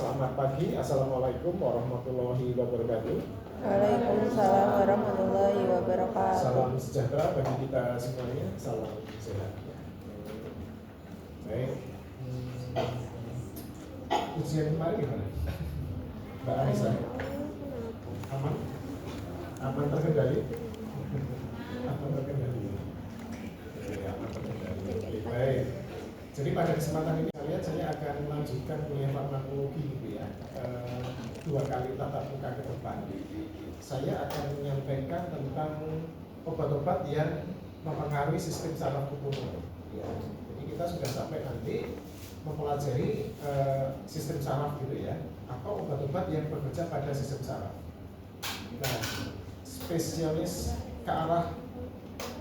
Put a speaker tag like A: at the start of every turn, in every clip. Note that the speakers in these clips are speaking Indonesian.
A: Selamat pagi, Assalamualaikum warahmatullahi wabarakatuh.
B: Waalaikumsalam warahmatullahi wabarakatuh.
A: Salam sejahtera bagi kita semuanya, salam sehat. Baik. Ujian kemarin gimana? Mbak Anissa? Aman? Aman terkendali? Aman terkendali. Ya, aman terkendali. Baik. Jadi pada kesempatan ini kalian saya akan melanjutkan kuliah farmakologi gitu ya. 2 kali tatap muka ke depan. Saya akan menyampaikan tentang obat-obat yang mempengaruhi sistem saraf tubuh. Ya. Jadi kita sudah sampai nanti mempelajari sistem saraf gitu ya, atau obat-obat yang bekerja pada sistem saraf. Nah, spesialis ke arah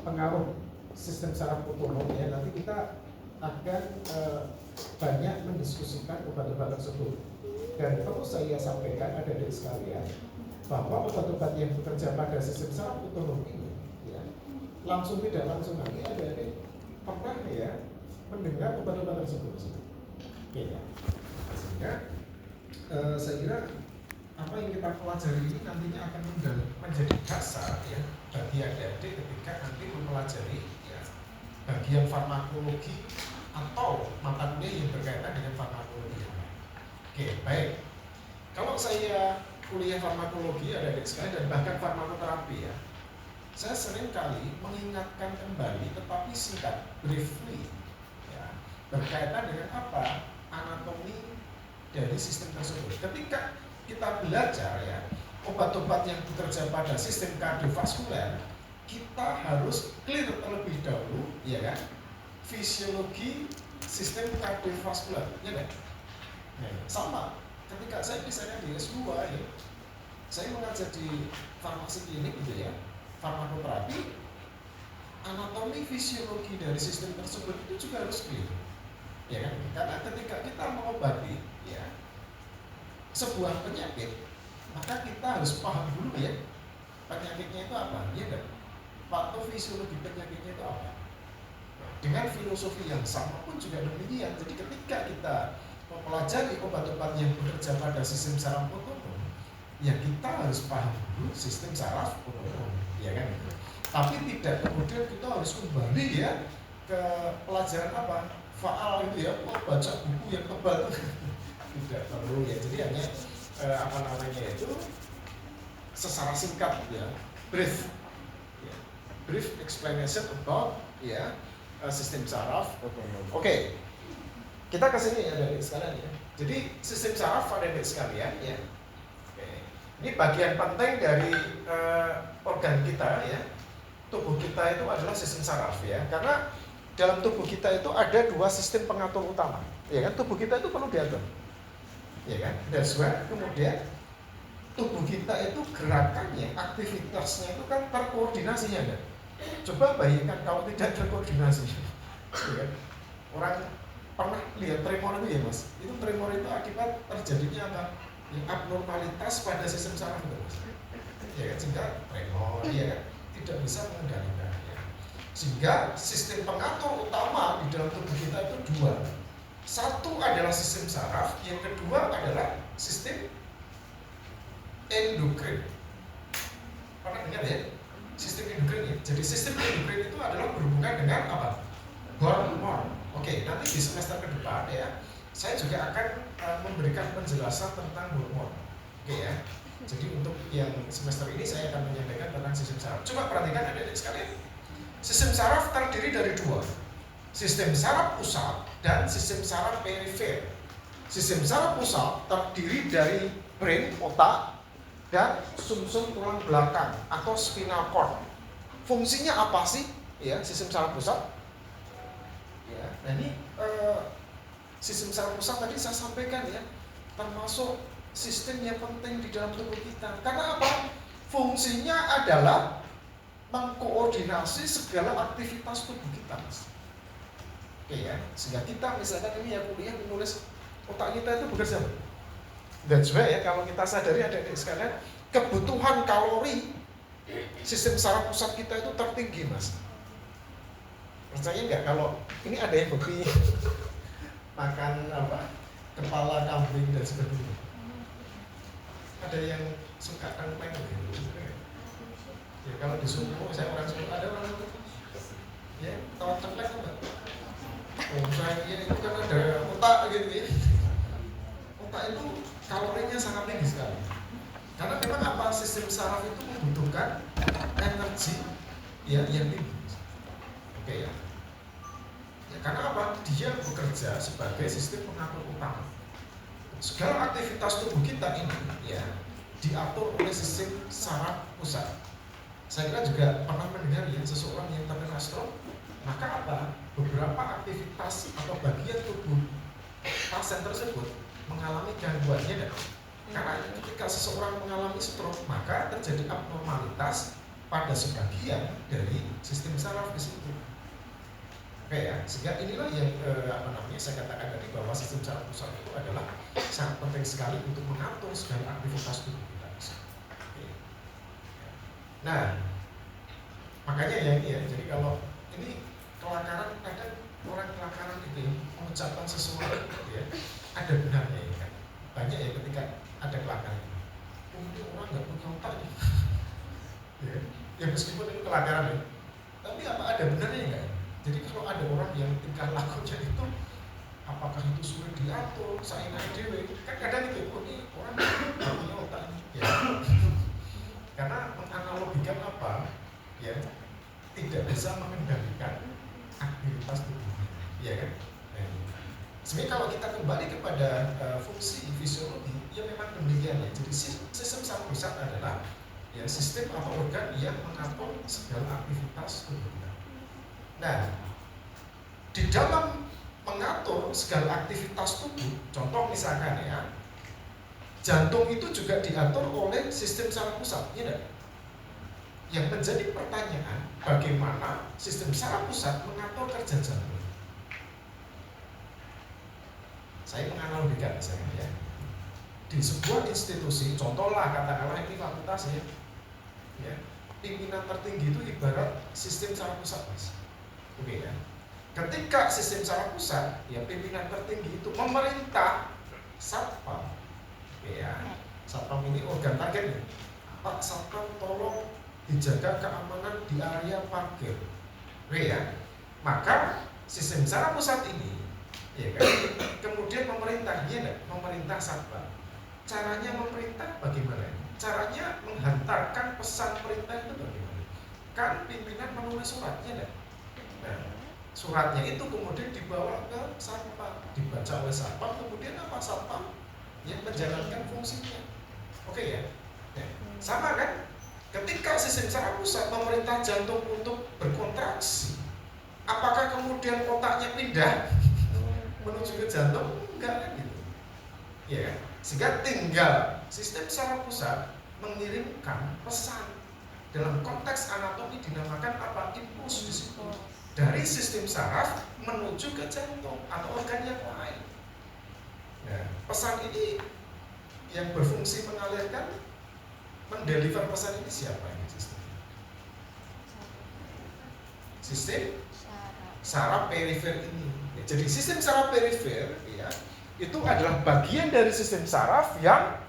A: pengaruh sistem saraf otonom ya, nanti kita akan banyak mendiskusikan obat-obat tersebut. Dan perlu saya sampaikan adik-adik sekalian bahwa obat-obat yang bekerja pada sistem saraf otonom ini ya, langsung tidak langsung nanti adik-adik pernah ya mendengar obat-obat tersebut. Ya. Sehingga saya kira apa yang kita pelajari ini nantinya akan menjadi dasar ya bagi adik-adik ketika nanti mempelajari ya bagian farmakologi atau mata kuliah yang berkaitan dengan farmakologi. Oke, baik. Kalau saya kuliah farmakologi adik-adik sekalian dan bahkan farmakoterapi ya, saya sering kali mengingatkan kembali tetapi singkat, briefly ya, berkaitan dengan apa? Anatomi dari sistem tersebut. Ketika kita belajar ya obat-obat yang bekerja pada sistem kardiovaskuler, kita harus clear terlebih dahulu ya kan fisiologi sistem kardiovaskuler ya kan. Sama ketika saya misalnya di S2 ya, saya mengajar di farmasi klinik gitu ya, farmakoterapi, anatomi fisiologi dari sistem tersebut itu juga harus clear ya kan, karena ketika kita mengobati ya sebuah penyakit, maka kita harus paham dulu ya penyakitnya itu apa ya kan, patofisiologi penyakitnya itu apa. Dengan filosofi yang sama pun juga demikian. Jadi ketika kita mempelajari obat-obat yang bekerja pada sistem saraf otonom, ya kita harus paham dulu sistem saraf otonom, ya kan? Tapi tidak kemudian kita harus kembali ya ke pelajaran apa? Faal itu ya, baca buku yang tebal tidak perlu ya. Jadi hanya itu secara singkat ya, brief explanation about ya sistem saraf otonom. Oke. Kita ke sini ya adik sekalian ya. Jadi sistem saraf adik sekalian ya. Oke. Ini bagian penting dari organ kita ya. Tubuh kita itu adalah sistem saraf ya. Karena dalam tubuh kita itu ada 2 sistem pengatur utama. Ya kan, tubuh kita itu perlu diatur. Ya kan? That's why kemudian tubuh kita itu gerakannya, aktivitasnya itu kan terkoordinasinya kan. Coba bayangkan kalau tidak terkoordinasi. Ya kan? Orang pernah lihat tremor itu ya mas? Itu tremor itu akibat terjadinya apa? Ya, abnormalitas pada sistem saraf itu mas. Ya kan, sehingga tremor ya kan tidak bisa mengendalikan ya. Sehingga sistem pengatur utama di dalam tubuh kita itu 2. Satu adalah sistem saraf, yang kedua adalah sistem endokrin. Pernah dengar ya? Sistem endokrin ya. Jadi sistem endokrin itu adalah berhubungan dengan apa? Hormon. Oke, nanti di semester ke depan ya, saya juga akan memberikan penjelasan tentang hormon. Oke ya. Jadi untuk yang semester ini saya akan menyampaikan tentang sistem saraf. Coba perhatikan adik-adik sekalian. Sistem saraf terdiri dari 2. Sistem saraf pusat dan sistem saraf perifer. Sistem saraf pusat terdiri dari brain, otak, dan sumsum tulang belakang atau spinal cord. Fungsinya apa sih? Ya, sistem saraf pusat. Ya, nah ini sistem saraf pusat tadi saya sampaikan ya, termasuk sistem yang penting di dalam tubuh kita. Karena apa? Fungsinya adalah mengkoordinasi segala aktivitas tubuh kita, mas. Oke ya, sehingga kita misalkan ini ya kuliah menulis otak kita itu bekerja. That's why ya kalau kita sadari adik-adik sekalian, kebutuhan kalori sistem saraf pusat kita itu tertinggi, mas. Percaya nggak kalau ini ada yang hobi makan apa kepala kambing dan sebagainya. Ada yang suka tengkleng gitu. Ya kalau di Solo, saya orang Solo, ada orang itu ya tahu tengkleng enggak? Oh, saya itu kan ada otak gitu ya. Otak itu kalorinya sangat tinggi sekali. Karena memang apa, sistem saraf itu membutuhkan energi yang tinggi. Oke ya. Ya, karena apa? Dia bekerja sebagai sistem pengatur utama. Segala aktivitas tubuh kita ini ya diatur oleh sistem saraf pusat. Saya kira juga pernah mendengar ya seseorang yang terkena stroke, maka apa? Beberapa aktivitas atau bagian tubuh pasien tersebut mengalami gangguannya. Karena ketika seseorang mengalami stroke, maka terjadi abnormalitas pada sebagian dari sistem saraf di situ. Oke ya, sehingga inilah yang saya katakan tadi bahwa sistem saraf pusat itu adalah sangat penting sekali untuk mengatur segala aktivitas tubuh kita. Oke. Nah, makanya ya ini ya, jadi kalau ini kelakaran, kadang orang kelakaran itu mengucapkan sesuatu ya, ada benarnya ya kan. Banyak ya ketika ada kelakaran, mungkin orang nggak punya otak ya meskipun itu kelakaran ya, tapi apa ada benarnya enggak? Jadi kalau ada orang yang tingkah lakunya itu, apakah itu sulit diatur, saingan dewe, kan kadang itu, ini orang nggak punya otak ya. Karena menganalogikan apa ya, tidak bisa mengendalikan aktivitas tubuhnya, ya kan? Sebenarnya kalau kita kembali kepada fungsi fisiologi, ya memang demikian ya. Jadi sistem saraf pusat adalah ya sistem atau organ yang mengatur segala aktivitas tubuh kita. Nah, di dalam mengatur segala aktivitas tubuh, contoh misalkan ya, jantung itu juga diatur oleh sistem saraf pusat, ya enggak? Yang menjadi pertanyaan, bagaimana sistem saraf pusat mengatur kerja jantung? Saya menganalogikan misalnya ya, di sebuah institusi, contohlah katakanlah ini fakultas ya, pimpinan tertinggi itu ibarat sistem saraf pusat, Mas. Oke ya. Ketika sistem saraf pusat, ya pimpinan tertinggi itu memerintah satpam, ya, satpam ini organ targetnya. Pak satpam tolong dijaga keamanan di area parkir, ya. Maka sistem saraf pusat ini ya kan, kemudian memerintahnya, memerintah satpam. Caranya memerintah bagaimana? Caranya menghantarkan pesan perintah itu bagaimana? Kan pimpinan menulis suratnya, nah, suratnya itu kemudian dibawa ke satpam, dibaca oleh satpam, kemudian apa satpam yang menjalankan fungsinya. Oke ya, nah, sama kan? Ketika sistem saraf pusat memerintah jantung untuk berkontraksi, apakah kemudian otaknya pindah menuju ke jantung? Enggak kan gitu. Ya, sehingga tinggal sistem saraf pusat mengirimkan pesan. Dalam konteks anatomi dinamakan apa? Impuls di situ. Dari sistem saraf menuju ke jantung atau organ yang lain. Nah, pesan ini yang berfungsi mengalirkan, mendeliver pesan ini siapa ini sistemnya? Sistem saraf perifer ini. Jadi sistem saraf perifer ya, itu adalah bagian dari sistem saraf yang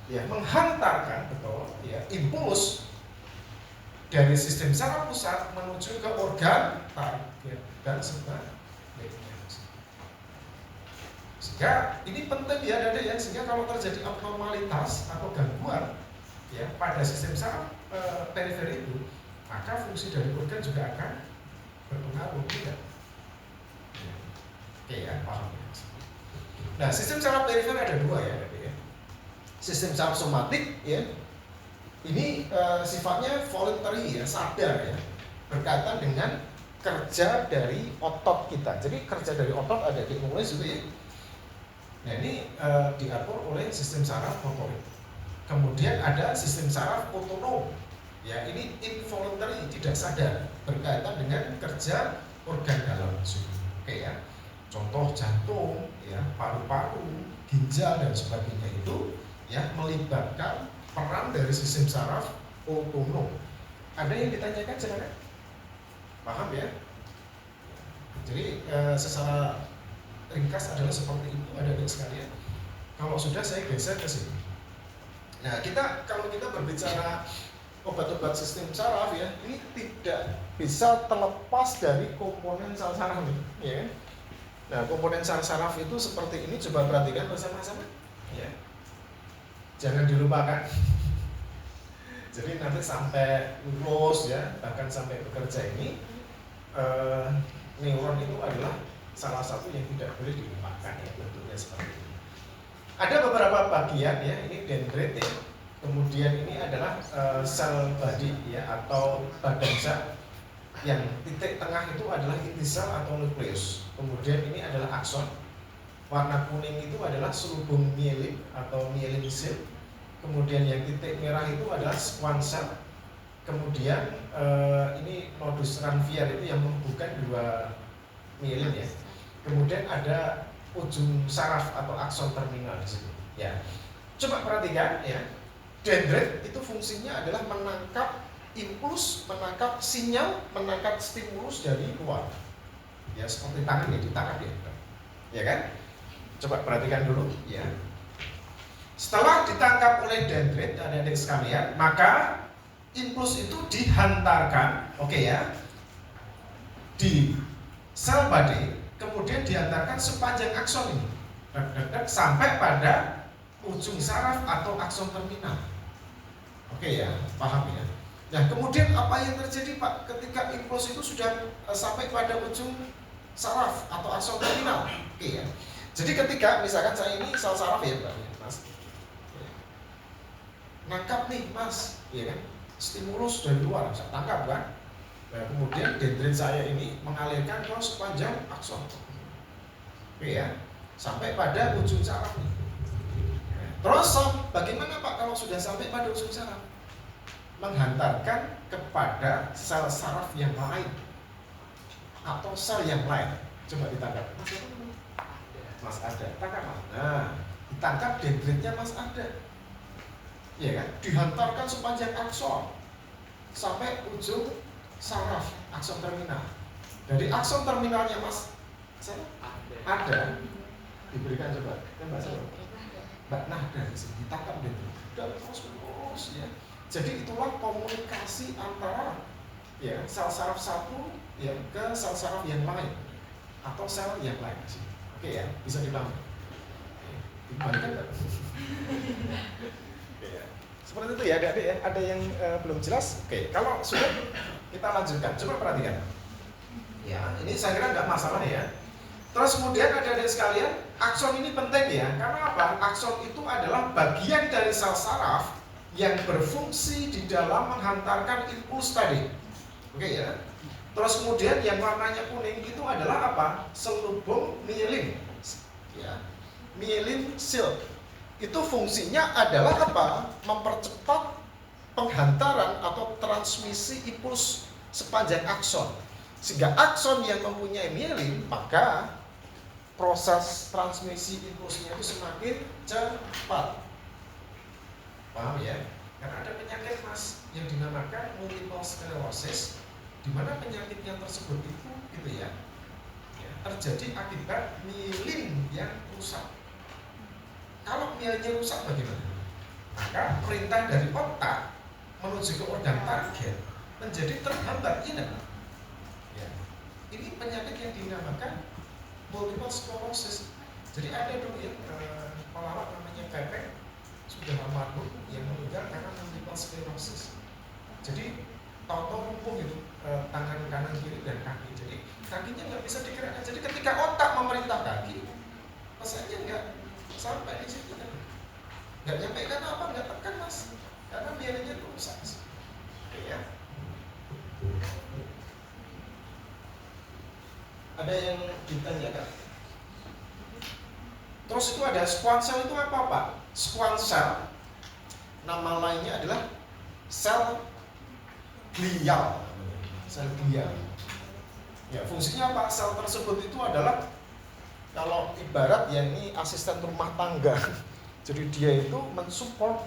A: ya menghantarkan betul ya impuls dari sistem saraf pusat menuju ke organ target dan sebagainya. Sehingga ini penting ya ada ya, sehingga kalau terjadi abnormalitas atau gangguan ya pada sistem saraf perifer itu, maka fungsi dari organ juga akan berpengaruh tidak. Oke ya, paham ya. Nah, sistem saraf perifer ada dua ya, sistem saraf somatik ya, ini sifatnya voluntary ya, sadar ya, berkaitan dengan kerja dari otot kita. Jadi kerja dari otot ada di mulai juga ya. Nah ini diatur oleh sistem saraf motorik. Kemudian ada sistem saraf otonom. Ya ini involuntary, tidak sadar, berkaitan dengan kerja organ dalam tubuh. Oke ya. Contoh jantung, ya, paru-paru, ginjal dan sebagainya itu ya melibatkan peran dari sistem saraf otonom. Ada yang ditanyakan silakan? Paham ya? Jadi secara ringkas adalah seperti itu, adik-adik sekalian. Kalau sudah saya geser ke sini. Nah, kalau kita berbicara obat-obat sistem saraf ya, ini tidak bisa terlepas dari komponen sel saraf ya. Nah, komponen sel saraf itu seperti ini, coba perhatikan bersama-sama ya. Jangan dilupakan. Jadi nanti sampai lulus ya, bahkan sampai bekerja ini neuron itu adalah salah satu yang tidak boleh dilupakan ya, bentuknya seperti ini. Ada beberapa bagian ya, ini dendrit ya. Kemudian ini adalah sel body ya, atau badan sel. Yang titik tengah itu adalah inti sel atau nukleus. Kemudian ini adalah akson. Warna kuning itu adalah selubung mielin atau mielin cell. Kemudian yang titik merah itu adalah squamous cell. Kemudian ini nodus Ranvier itu yang menghubungkan dua mielin ya. Kemudian ada ujung saraf atau akson terminal di situ. Ya, coba perhatikan ya. Dendrit itu fungsinya adalah menangkap impuls, menangkap sinyal, menangkap stimulus dari luar. Ya, seperti tangan ya, ditangkap ya. Ya kan? Coba perhatikan dulu ya. Setelah ditangkap oleh dendrit, adik-adik sekalian, maka impuls itu dihantarkan, oke ya, di sel body, kemudian dihantarkan sepanjang akson ini, sampai pada ujung saraf atau akson terminal. Oke ya, paham ya. Nah, kemudian apa yang terjadi Pak ketika impuls itu sudah sampai pada ujung saraf atau akson terminal? Oke ya. Jadi ketika misalkan saya ini sel saraf ya, Mas, nangkap nih Mas, ya kan? Stimulus dari luar, saya tangkap kan? Nah, kemudian dendrit saya ini mengalirkan ke sepanjang akson, oke ya, sampai pada ujung saraf nih. Terus bagaimana Pak kalau sudah sampai pada ujung saraf? Menghantarkan kepada sel saraf yang lain atau sel yang lain. Coba ditangkap. Mas ada, tangkap Mas. Nah, ditangkap dendritnya Mas ada. Ya kan? Dihantarkan sepanjang akson sampai ujung saraf akson terminal. Dari akson terminalnya Mas ada, diberikan coba. Mbak Nahda di sini ditangkap dendrit. Terus ya. Jadi itulah komunikasi antara ya sel saraf satu ya ke sel saraf yang lain atau sel yang lain. Oke ya, bisa dipahami. Dibalikan nggak? Ya. Seperti itu ya adik-adik ya. Ada yang belum jelas? Oke, kalau sudah kita lanjutkan. Coba perhatikan. Ya, ini saya kira nggak masalah ya. Terus kemudian adik-adik sekalian, akson ini penting ya. Karena apa? Akson itu adalah bagian dari sel saraf yang berfungsi di dalam menghantarkan impuls tadi. Oke ya. Terus kemudian yang warnanya kuning itu adalah apa? Selubung mielin. Ya. Mielin cell. Itu fungsinya adalah apa? Mempercepat penghantaran atau transmisi impuls sepanjang akson. Sehingga akson yang mempunyai mielin, maka proses transmisi impulsnya itu semakin cepat. Paham ya? Karena ada penyakit Mas yang dinamakan multiple sclerosis, di mana penyakitnya tersebut itu gitu ya, terjadi akibat mielin yang rusak. Kalau mielinnya rusak bagaimana? Maka perintah dari otak menuju ke organ target menjadi terhambat. Ya. Ini penyakit yang dinamakan multiple sclerosis. Jadi ada dulu ya pelawak namanya Pepe, sudah almarhum, yang meninggal karena multiple sclerosis. Jadi tahu-tahu lumpuh itu tangan kanan kiri dan kaki. Jadi kakinya nggak bisa digerakkan. Jadi ketika otak memerintah kaki, pesannya nggak sampai di situ kan? Nggak nyampe karena apa? Nggak tekan Mas. Karena mielinnya rusak. Ya. Ada yang ditanyakan? Terus itu ada squamous cell itu apa Pak? Squamous cell nama lainnya adalah sel glial. Sel glial. Ya, fungsinya apa? Sel tersebut itu adalah kalau ibarat ya ini asisten rumah tangga. Jadi dia itu mensupport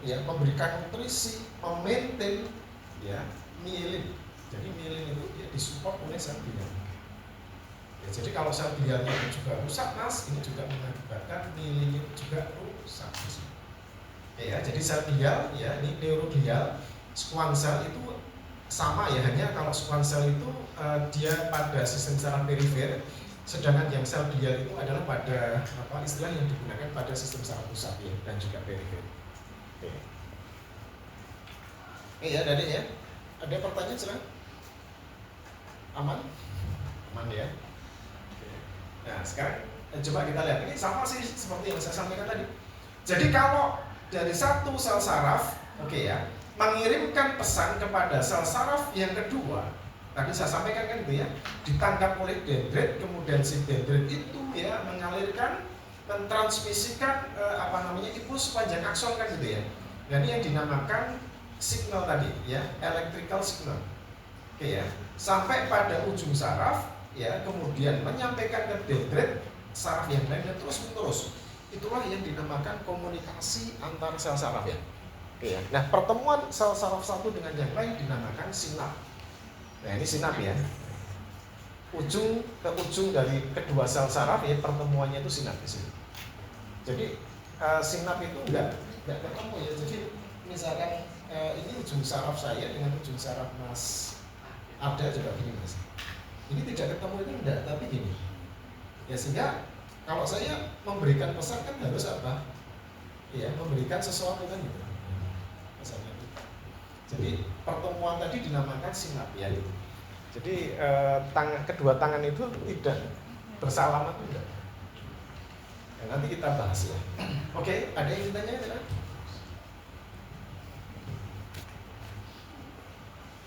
A: ya, memberikan nutrisi, memaintain ya mielin. Jadi mielin itu ya disupport oleh sel glial. Ya, jadi kalau sel glialnya juga rusak mas, ini juga mengakibatkan mielin juga rusak. Ya, jadi sel glial, ya ini neuroglial, squamsel itu sama ya, hanya kalau squamsel itu dia pada sistem saraf perifer, sedangkan yang sel glial itu adalah pada istilah yang digunakan pada sistem saraf pusat ya, dan juga perifer. Oke. Ya, Adik ya. Ada pertanyaan silakan. Aman? Aman ya. Nah, sekarang coba kita lihat. Ini sama sih seperti yang saya sampaikan tadi. Jadi kalau dari satu sel saraf, ya, mengirimkan pesan kepada sel saraf yang kedua, tadi saya sampaikan kan gitu ya, ditangkap oleh dendrit, kemudian si dendrit itu ya mengalirkan, mentransmisikan impuls sepanjang akson kan gitu ya. Dan ini yang dinamakan signal tadi ya, electrical signal. Oke ya, sampai pada ujung saraf ya, kemudian menyampaikan ke dendrit saraf yang lain dan terus menerus. Itulah yang dinamakan komunikasi antar sel saraf ya. Oke ya. Nah, pertemuan sel saraf satu dengan yang lain dinamakan sinap. Nah, ini sinap ya. Ujung ke ujung dari kedua sel saraf ya, pertemuannya itu sinap di sini. Jadi sinap itu enggak ketemu ya. Jadi misalkan ini ujung saraf saya dengan ujung saraf Mas ada juga begini Mas. Ini tidak ketemu itu enggak, tapi gini. Ya sehingga kalau saya memberikan pesan kan harus apa? Ya, memberikan sesuatu kan gitu. Pesannya. Jadi pertemuan tadi dinamakan sinap ya. Jadi kedua tangan itu tidak bersalaman tidak. Ya, nanti kita bahas ya. Oke, ada yang ditanya tidak?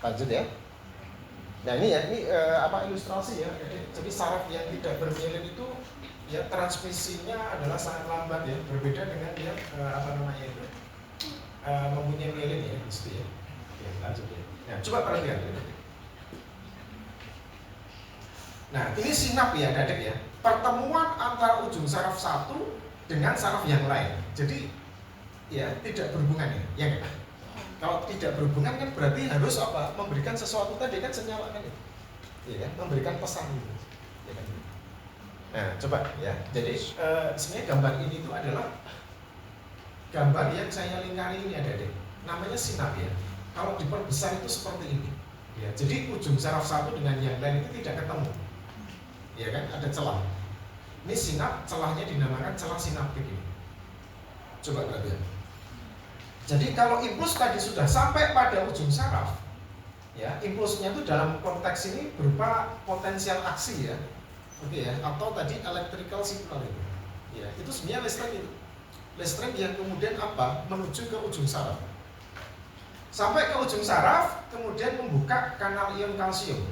A: Lanjut ya. Nah ini ya, ilustrasi ya. Jadi saraf yang tidak bermielin itu ya transmisinya adalah sangat lambat ya, berbeda dengan yang mempunyai mielin ya, gitu ya. Oke, lanjut ya. Nah, coba perhatikan. Nah, ini sinap ya, Adik ya. Pertemuan antara ujung saraf satu dengan saraf yang lain. Jadi ya tidak berhubungan ya kan? Kalau tidak berhubungan kan berarti harus apa? Memberikan sesuatu tadi kan senyawa kan itu. Iya kan? Memberikan pesan gitu. Ya kan? Nah, coba ya. Jadi sebenarnya gambar ini itu adalah gambar yang saya lingkari ini Adik. Namanya sinap ya. Kalau diperbesar itu seperti ini. Ya, jadi ujung saraf satu dengan yang lain itu tidak ketemu. Ya kan? Ada celah. Ini sinap, celahnya dinamakan celah sinaptik ini. Coba perhatikan. Jadi kalau impuls tadi sudah sampai pada ujung saraf, ya impulsnya itu dalam konteks ini berupa potensial aksi ya, oke ya, atau tadi electrical signal itu, ya itu sebenarnya listrik yang kemudian apa menuju ke ujung saraf, sampai ke ujung saraf, kemudian membuka kanal ion kalsium,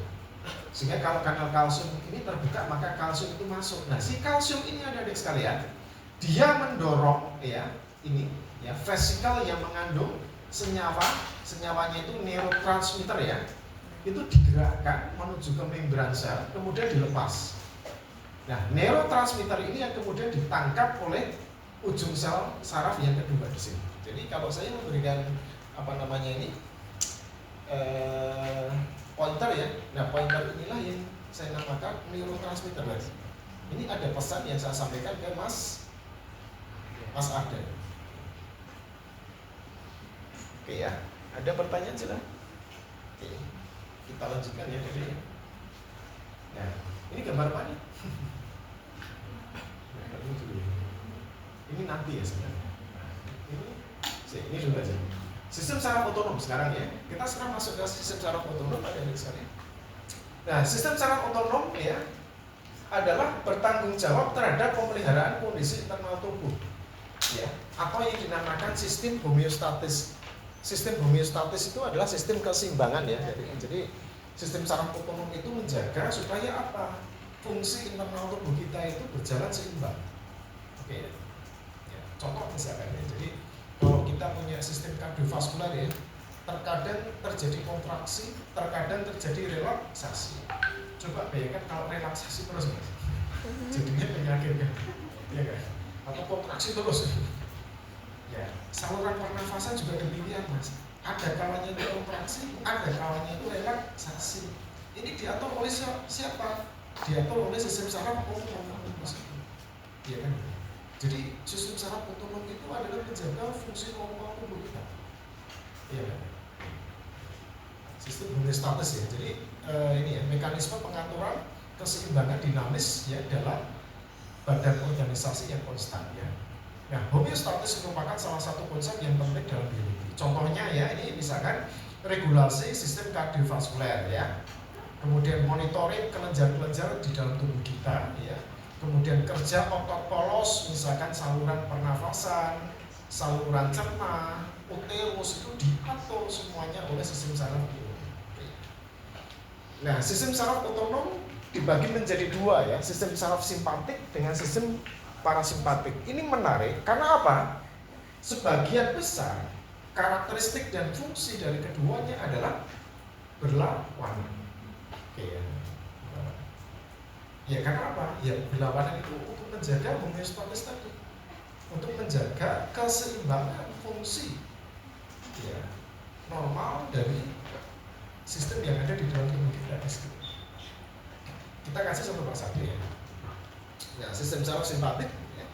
A: sehingga kalau kanal kalsium ini terbuka maka kalsium itu masuk. Nah si kalsium ini ada di sekalian, dia mendorong ya ini. Ya, vesikel yang mengandung senyawanya itu neurotransmitter ya, itu digerakkan menuju ke membran sel, kemudian dilepas. Nah, neurotransmitter ini yang kemudian ditangkap oleh ujung sel saraf yang kedua di sini. Jadi kalau saya memberikan pointer ya, nah pointer inilah yang saya namakan neurotransmitter. Ini ada pesan yang saya sampaikan ke Mas Arden. Oke ya, ada pertanyaan silakan. Oke, kita lanjutkan ya jadi. Nah, ini gambar apa nih? Ini nanti ya sebenarnya. Ini dulu aja. Sistem saraf otonom sekarang ya. Kita sekarang masuk ke sistem saraf otonom ada di sekalian. Nah, sistem saraf otonom ya adalah bertanggung jawab terhadap pemeliharaan kondisi internal tubuh, ya, atau yang dinamakan sistem homeostatis. Sistem homeostatis itu adalah sistem keseimbangan ya. Jadi sistem saraf otonom itu menjaga supaya apa? Fungsi internal tubuh kita itu berjalan seimbang. Oke. Ya, contoh misalkan ya. Jadi kalau kita punya sistem kardiovaskular ya, terkadang terjadi kontraksi, terkadang terjadi relaksasi. Coba bayangkan kalau relaksasi terus Mas. Jadinya penyakit kan. Ya kan? Atau kontraksi terus. Ya, saluran pernafasan juga demikian Mas. Ada kalanya itu kontraksi, ada kalanya itu relaksasi. Ini diatur oleh siapa? diatur oleh sistem saraf otonom, ya kan? Jadi sistem saraf otonom itu adalah menjaga fungsi normal tubuh kita, ya kan? Sistem homeostatis ya. Jadi ini ya, mekanisme pengaturan keseimbangan dinamis ya dalam badan organisasi yang konstan ya. Nah, homeostatis merupakan salah satu konsep yang penting dalam biologi. Contohnya ya, ini misalkan regulasi sistem kardiovaskuler ya. Kemudian monitoring kelenjar-kelenjar di dalam tubuh kita ya. Kemudian kerja otot polos, misalkan saluran pernafasan, saluran cerna, uterus itu diatur semuanya oleh sistem saraf otonom. Nah, sistem saraf otonom dibagi menjadi dua ya, sistem saraf simpatik dengan sistem parasimpatik. Ini menarik karena apa? Sebagian besar karakteristik dan fungsi dari keduanya adalah berlawanan. Oke ya. Ya karena apa? Ya berlawanan itu untuk menjaga homeostatis tadi, untuk menjaga keseimbangan fungsi ya normal dari sistem yang ada di dalam tubuh kita. Kita kasih satu persatu ya. Nah, sistem saraf simpatik ya.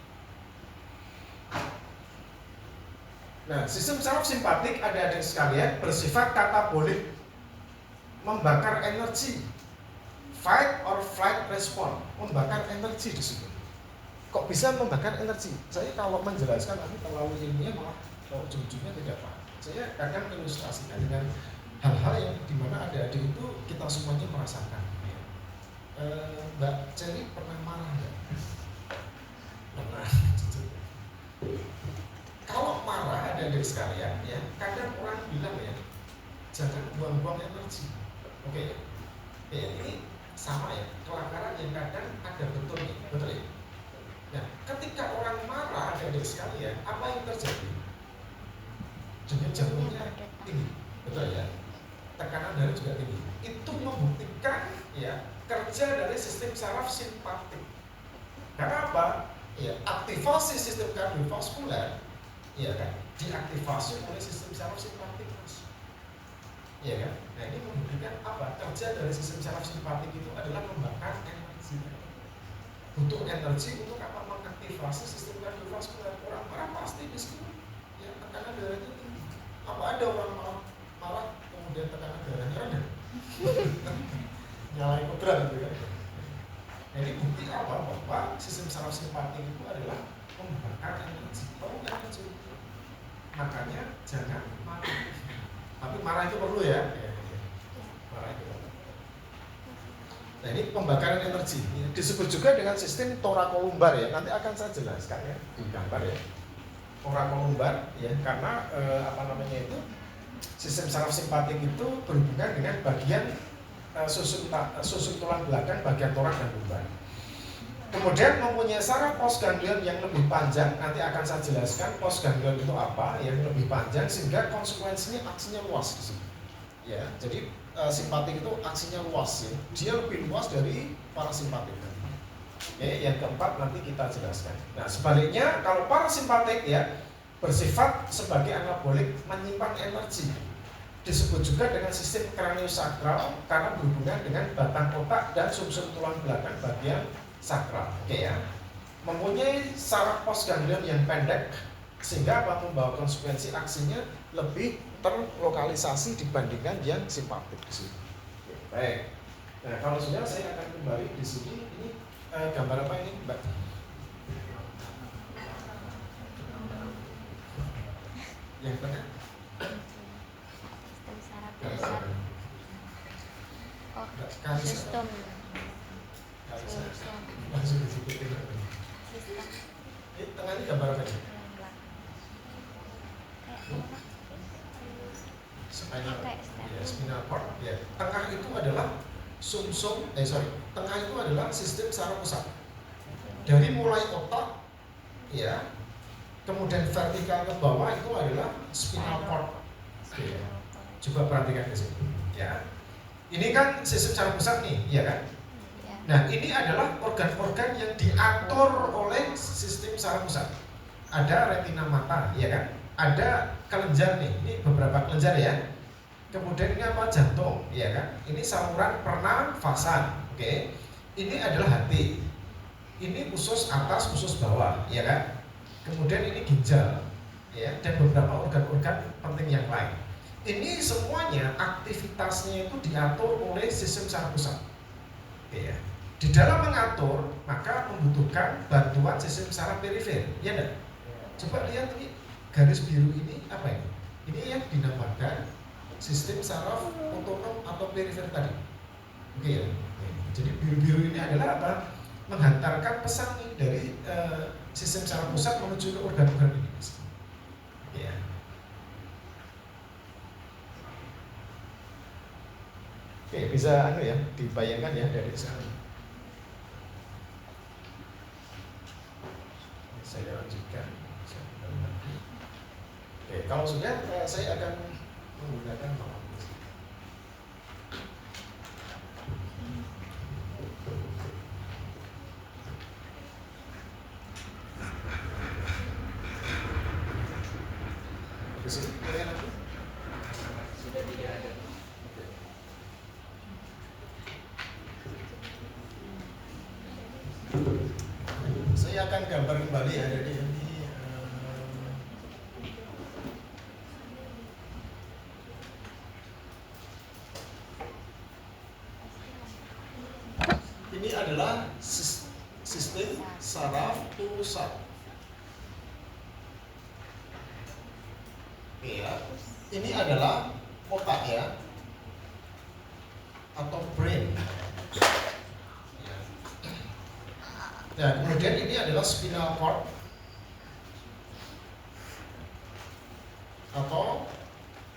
A: Nah, sistem saraf simpatik adik-adik sekalian bersifat katabolik, membakar energi, fight or flight response, membakar energi di situ. Kok bisa membakar energi? Saya kalau menjelaskan nanti terlalu ilmiah malah ujung-ujungnya tidak paham. Saya akan ilustrasikan dengan hal-hal yang dimana adik-adik itu kita semuanya merasakan. Mbak Cherry pernah marah nggak? Pernah. Kalau marah adik-adik sekalian ya, kadang orang bilang ya, jangan buang-buang energi. Oke, ya ini sama ya, kelakaran yang kadang ada betulnya, betul ya? Nah, ketika orang marah adik-adik sekalian, apa yang terjadi? Denyut jantungnya tinggi, betul ya? Tekanan darah juga tinggi. Itu membuktikan ya kerja dari sistem saraf simpatik. Karena apa? Ya, aktivasi sistem kardiovaskuler, ya kan, diaktifasi oleh sistem saraf simpatik, Mas. Ya kan? Nah ini membuktikan apa? Kerja dari sistem saraf simpatik itu adalah membakar energi. Butuh energi untuk apa? Mengaktifasi sistem kardiovaskuler. Orang marah pasti di situ. Ya tekanan darahnya tinggi. Apa ada orang marah kemudian tekanan darahnya rendah? Nyalain kodrat gitu kan. Jadi bukti apa? Bahwa sistem saraf simpatik itu adalah membakar energi. Energi. Makanya jangan marah. Tapi marah itu perlu ya. Marah itu perlu. Nah ini pembakaran energi. Disebut juga dengan sistem torakolumbar ya. Nanti akan saya jelaskan ya di gambar ya. Torakolumbar ya karena itu sistem saraf simpatik itu berhubungan dengan bagian susun tulang belakang bagian torak dan lumbar. Kemudian mempunyai saraf postganglion yang lebih panjang, nanti akan saya jelaskan postganglion itu apa, yang lebih panjang sehingga konsekuensinya aksinya luas di sini. Ya, jadi simpatik itu aksinya luas ya. Dia lebih luas dari parasimpatik. Ya, yang keempat nanti kita jelaskan. Nah, sebaliknya kalau parasimpatik ya bersifat sebagai anabolik, menyimpan energi. Disebut juga dengan sistem kraniosakral karena berhubungan dengan batang otak dan sumsum tulang belakang bagian sakral. Oke ya. Mempunyai saraf postganglion yang pendek sehingga apa membawa konsekuensi aksinya lebih terlokalisasi dibandingkan yang simpatik di sini. Baik. Nah, kalau sudah saya akan kembali di sini. Ini gambar apa ini, Mbak? Yang tengah?
B: Sistem.
A: Langsung disebutin. Ini tengah ini gambar apa ini? Spinal, ya, spinal cord. Ya. Tengah itu adalah tengah itu adalah sistem saraf pusat. Dari mulai otak, ya, kemudian vertikal ke bawah itu adalah spinal cord. Ya. Coba perhatikan di sini. Ya. Ini kan sistem saraf pusat nih, ya kan? Nah, ini adalah organ-organ yang diatur oleh sistem saraf pusat. Ada retina mata, ya kan? Ada kelenjar nih, ini beberapa kelenjar ya. Kemudian ini apa? Jantung, ya kan? Ini saluran pernafasan, oke? ini adalah hati, ini usus atas, usus bawah, ya kan? Kemudian ini ginjal, ya, dan beberapa organ-organ penting yang lain. Ini semuanya aktivitasnya itu diatur oleh sistem saraf pusat. Ya. Di dalam mengatur maka membutuhkan bantuan sistem saraf perifer, ya enggak? Coba lihat ini garis biru ini apa ini? Ini yang dinamakan sistem saraf otonom atau perifer tadi. Oke ya. Jadi biru-biru ini adalah apa? Menghantarkan pesan nih dari sistem saraf pusat menuju ke organ-organ ini. Ya. Oke, bisa ya dibayangkan ya dari sana. Saya lanjutkan. Oke, kalau sudah saya akan menggunakan PowerPoint. Di sini kalian nanti
C: Sudah tidak ada.
A: saya akan gambar kembali ya, jadi ini ini adalah sistem saraf pusat. Ya, ini adalah otak ya, atau brain. Nah, kemudian ini adalah spinal cord atau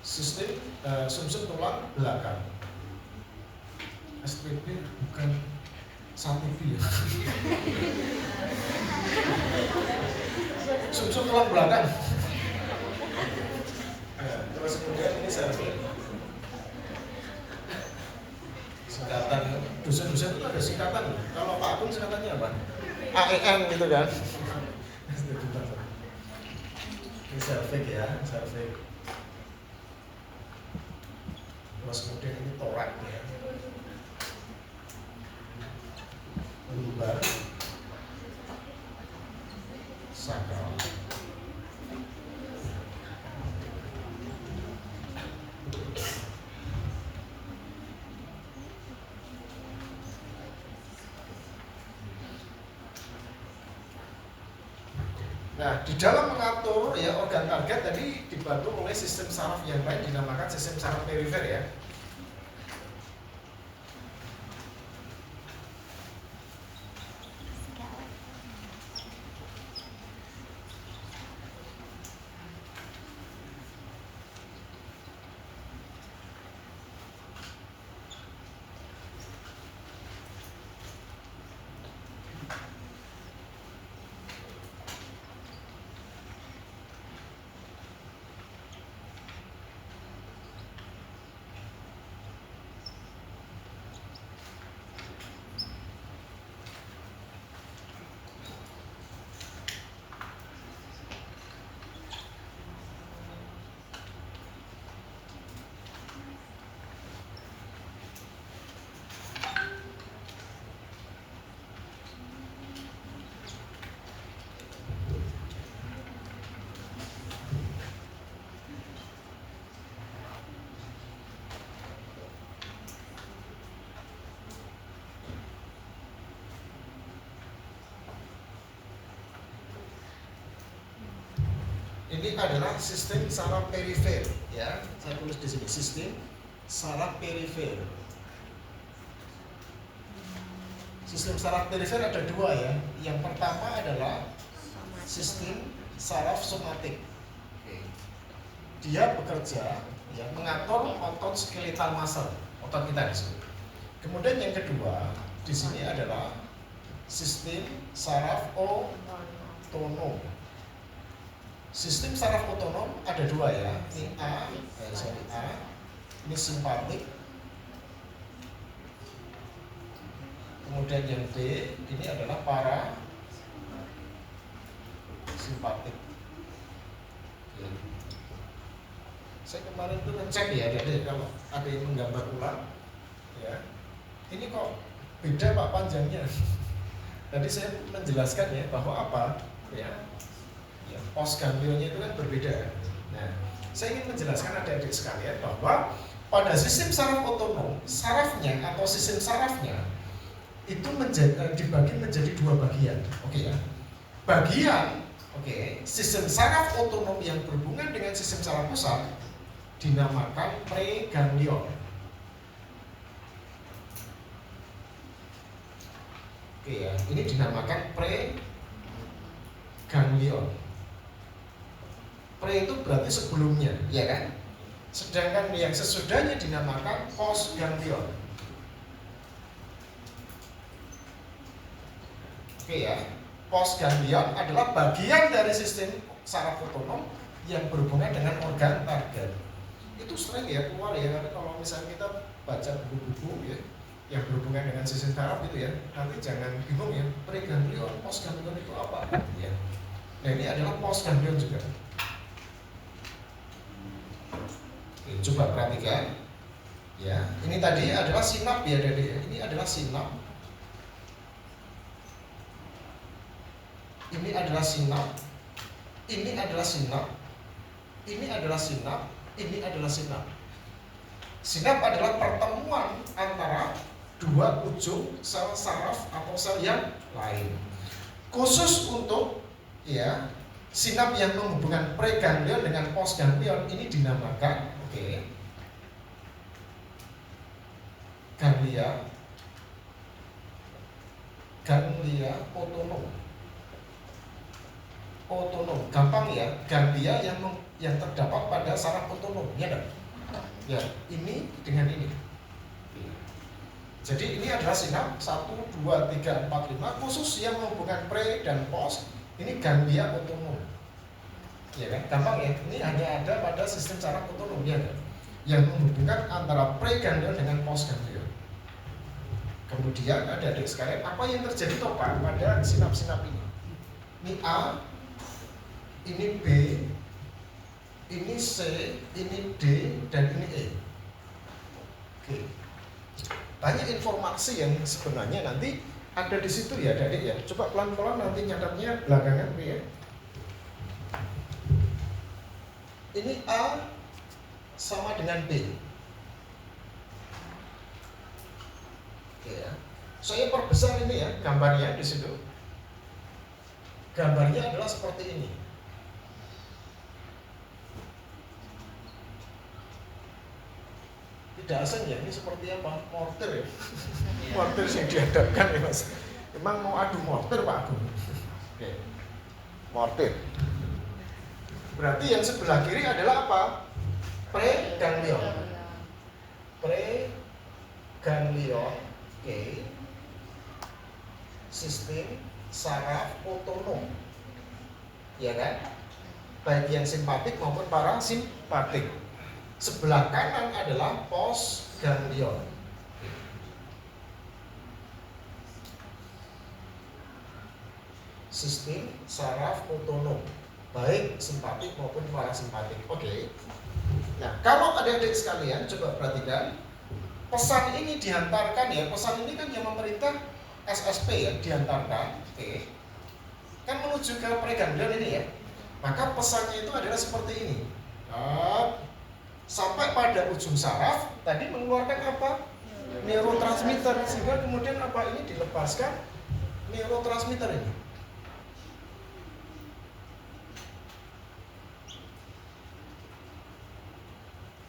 A: sistem sumsum tulang belakang. SPP bukan SATP ya. Sumsum tulang belakang. Nah, terus kemudian ini singkatan dosen-dosen itu ada singkatan. Kalau Pak Agung singkatannya apa? AEN gitu kan. Ini cervix ya, cervix. Terus kemudian ini torak ya. Lumbar, sakral. Nah, di dalam mengatur ya organ target tadi dibantu oleh sistem saraf yang lain dinamakan sistem saraf perifer ya. Ini adalah sistem saraf perifer ya. Saya tulis di sini sistem saraf perifer. Sistem saraf perifer ada dua ya. Yang pertama adalah sistem saraf somatik. Dia bekerja ya mengatur otot skeletal muscle, otot kita di sini. Kemudian yang kedua di sini adalah sistem saraf otonom. Sistem saraf otonom ada dua ya, ini A, ini simpatik. Kemudian yang B, ini adalah para simpatik. Ya. Saya kemarin itu ngecek ya, jadi kalau ada yang menggambar ulang, ya, ini kok beda Pak panjangnya. Tadi saya menjelaskan ya bahwa apa ya, postganglionnya itu kan berbeda. Nah, saya ingin menjelaskan adik-adik sekalian bahwa pada sistem saraf otonom, sarafnya atau sistem sarafnya itu dibagi menjadi dua bagian. Oke ya. Bagian sistem saraf otonom yang berhubungan dengan sistem saraf pusat dinamakan preganglion. Oke ya, ini dinamakan preganglion. Pre itu berarti sebelumnya, ya kan? Sedangkan yang sesudahnya dinamakan postganglion. Oke ya, postganglion adalah bagian dari sistem saraf otonom yang berhubungan dengan organ target. Itu sering ya keluar ya, karena kalau misalnya kita baca buku-buku ya yang berhubungan dengan sistem saraf gitu ya, nanti jangan bingung ya, preganglion, postganglion itu apa ya. Nah ini adalah postganglion juga. Oke, coba perhatikan ya, ini tadi adalah sinap ya dari ini adalah sinap, ini adalah sinap, ini adalah sinap, ini adalah sinap, ini adalah sinap. Sinap adalah pertemuan antara dua ujung sel saraf atau sel yang lain. Khusus untuk ya sinap yang menghubungkan preganglion dengan postganglion ini dinamakan ganglia otonom. Otonom, gampang ya, ganglia yang terdapat pada saraf otonom, ya kan? Ya, ini dengan ini. Jadi ini adalah sinap 1, 2, 3, 4, 5 khusus yang menghubungkan pre dan post. Ini ganglia otonom. Ya kan? Gampang ya. Ini hanya ada pada sistem saraf otonom ya kan? Yang menghubungkan antara preganglion dengan postganglion. Kemudian adik-adik sekalian, apa yang terjadi topak pada sinap-sinap ini? Ini A, ini B, ini C, ini D, dan ini E. Oke. Banyak informasi yang sebenarnya nanti ada di situ ya adik-adik ya. Coba pelan-pelan nanti nyatatnya belakangan ya. Ini A sama dengan B. Oke ya. Saya perbesar ini ya gambarnya di situ. Gambarnya adalah seperti ini. Tidak asing ya, ini seperti apa? Mortir ya. Mortir yang dihadapkan ya mas. Emang mau adu mortir Pak Agung? Oke. Mortir. Berarti yang sebelah kiri adalah apa? Preganglion. Preganglion. Oke. Sistem saraf otonom. Ya kan? Baik yang simpatik maupun parasimpatik. Sebelah kanan adalah postganglion. Sistem saraf otonom, baik simpatik maupun parasimpatik. Oke. Nah, kalau adik-adik sekalian coba perhatikan, pesan ini dihantarkan ya. Pesan ini kan yang memerintah SSP ya, dihantarkan. Oke. Kan menuju ke preganglion ini ya. Maka pesannya itu adalah seperti ini. Sampai pada ujung saraf tadi mengeluarkan apa? Neurotransmitter, sehingga kemudian apa ini dilepaskan neurotransmitter ini.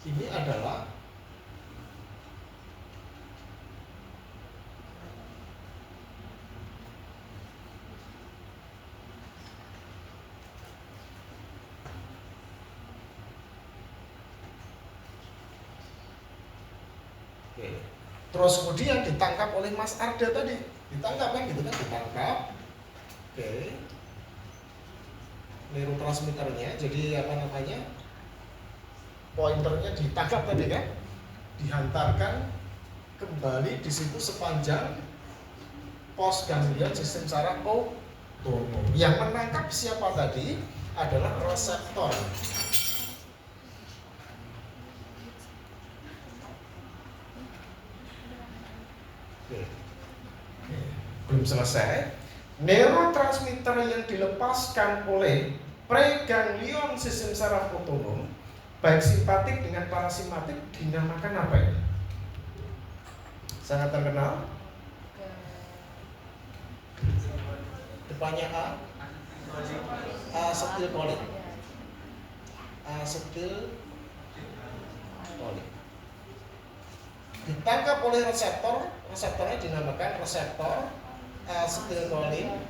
A: Ini adalah terus kemudian ditangkap oleh Mas Arda tadi, ditangkap kan gitu kan, ditangkap. Oke. Neurotransmitternya, jadi apa namanya? Pointernya ditangkap tadi kan, dihantarkan kembali di situ sepanjang postganglion sistem saraf otonom. Yang menangkap siapa tadi adalah reseptor. Oke. belum selesai. Neurotransmitter yang dilepaskan oleh preganglion sistem saraf otonom, baik simpatik dengan parasimpatik, dinamakan apa ini? Sangat terkenal. Depannya asetilkolin. Asetilkolin. Ditangkap oleh reseptor, reseptornya dinamakan reseptor asetilkolin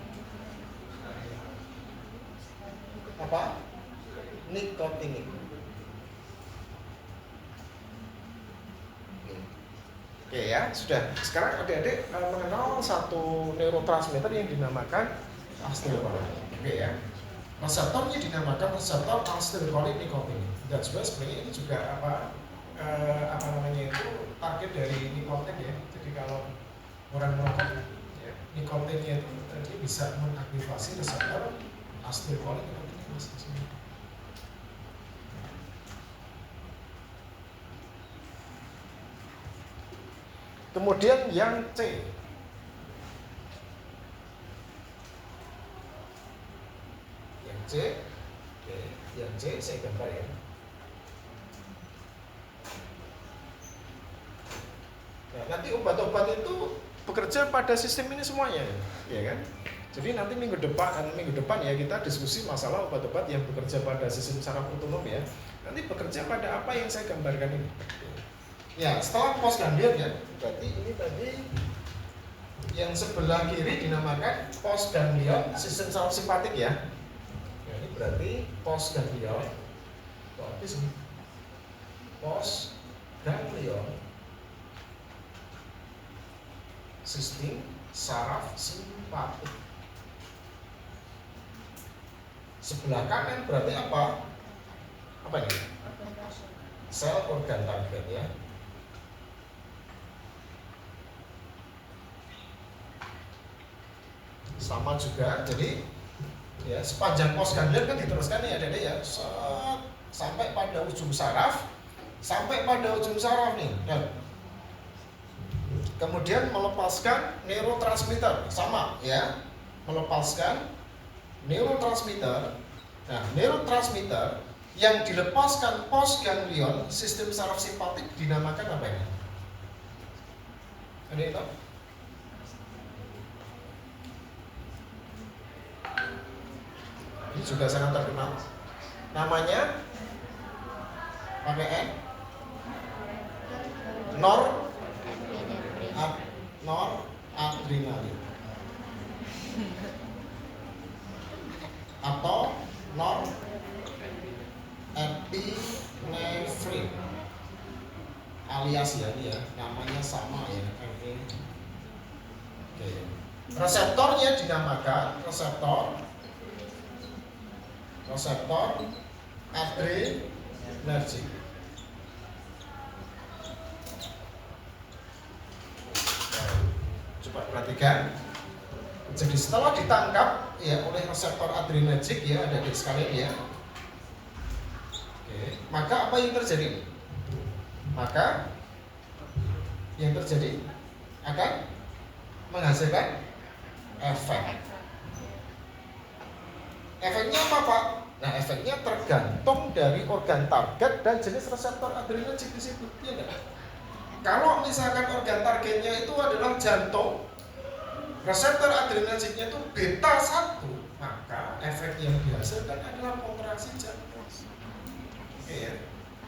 A: apa? Nikotinik. Oke ya, sudah. Sekarang adik-adik mengenal satu neurotransmitter yang dinamakan asetilkolin. Oke ya. Reseptornya dinamakan reseptor asetilkolin nikotin. Dan sebenarnya ini juga apa namanya itu target dari nikotin ya. Jadi kalau orang merokok, ya, nikotinnya itu dia bisa mengaktifasi reseptor asetilkolin nikotin. Kemudian yang C. Yang C, oke, yang C saya gambar ya. Nah, nanti obat-obat itu bekerja pada sistem ini semuanya, ya kan? Jadi nanti minggu depan ya kita diskusi masalah obat-obat yang bekerja pada sistem saraf otonom ya. Nanti bekerja pada apa yang saya gambarkan ini. Ya, setelah postganglion ya, berarti ini tadi yang sebelah kiri dinamakan postganglion sistem saraf simpatik ya. Ya ini berarti postganglion. Postganglion sistem saraf simpatik. Sebelah kanan berarti apa? Apa ini? Sel organ target ya. Sama juga, jadi ya sepanjang postganglion kan diteruskan nih adik-adik ya, sampai pada ujung saraf, nih. Nah, kemudian melepaskan neurotransmitter, sama ya, melepaskan neurotransmitter. Nah, neurotransmitter yang dilepaskan postganglion sistem saraf simpatik dinamakan apa ini? Ada yang tahu? Ini juga sangat terkenal. Namanya pakai N. Noradrenalin atau norepinephrine alias ya dia namanya sama ya. Oke. Reseptornya dinamakan reseptor adrenergic. Coba perhatikan. Jadi setelah ditangkap ya oleh reseptor adrenergic ya adik-adik sekalian ya. Oke, maka apa yang terjadi? Maka yang terjadi akan menghasilkan efek. Efeknya apa Pak? Nah, efeknya tergantung dari organ target dan jenis reseptor adrenergic di situ, ya enggak? Kalau misalkan organ targetnya itu adalah jantung, reseptor adrenergicnya itu beta 1, maka efek yang dihasilkan adalah kontraksi jantung. Oke ya.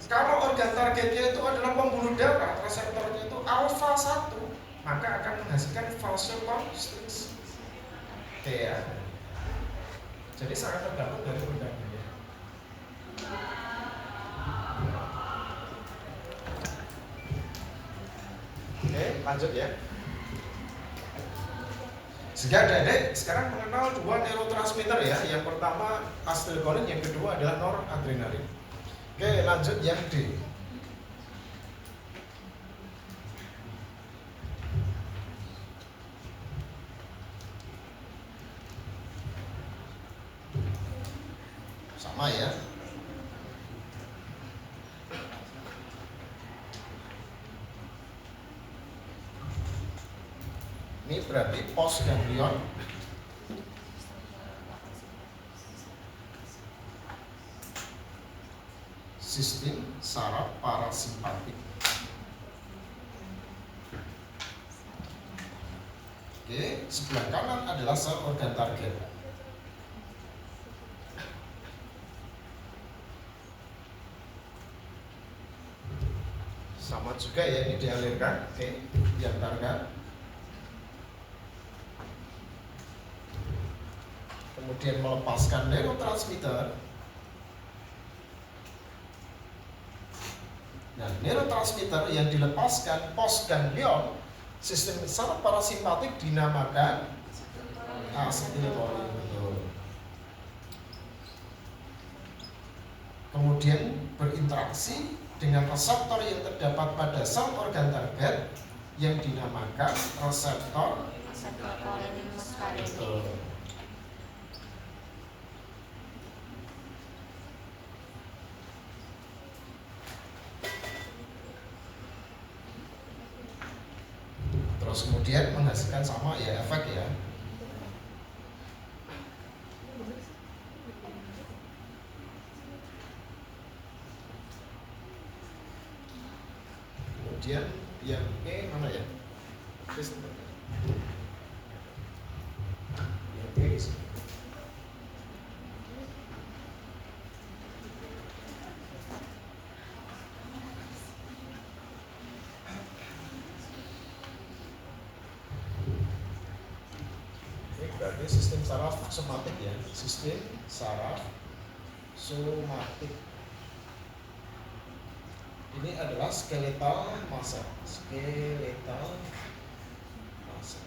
A: Kalau organ targetnya itu adalah pembuluh darah, reseptornya itu alfa 1, maka akan menghasilkan vasoconstriction. Oke ya. Jadi sangat tergantung dari organnya. Oke, lanjut ya. Sehingga adik-adik sekarang mengenal dua neurotransmitter ya. Yang pertama asetilkolin, yang kedua adalah noradrenalin. Oke, lanjut yang D. Sama ya. Ini berarti postganglion sistem saraf parasimpatik. Oke, sebelah kanan adalah sel organ target. Sama juga ya, ini dialirkan, oke, diantarkan. Kemudian melepaskan neurotransmitter. Nah, neurotransmitter yang dilepaskan postganglion sistem saraf parasimpatik dinamakan asetilkolin. Kemudian berinteraksi dengan reseptor yang terdapat pada sel organ target yang dinamakan reseptor
D: asetilkolin muscarinic.
A: Terus kemudian menghasilkan sama ya efek ya. Kemudian yang mana ya? Yang di sini. Berarti sistem saraf somatik ya, sistem saraf somatik. Ini adalah skeletal muscle, skeletal muscle.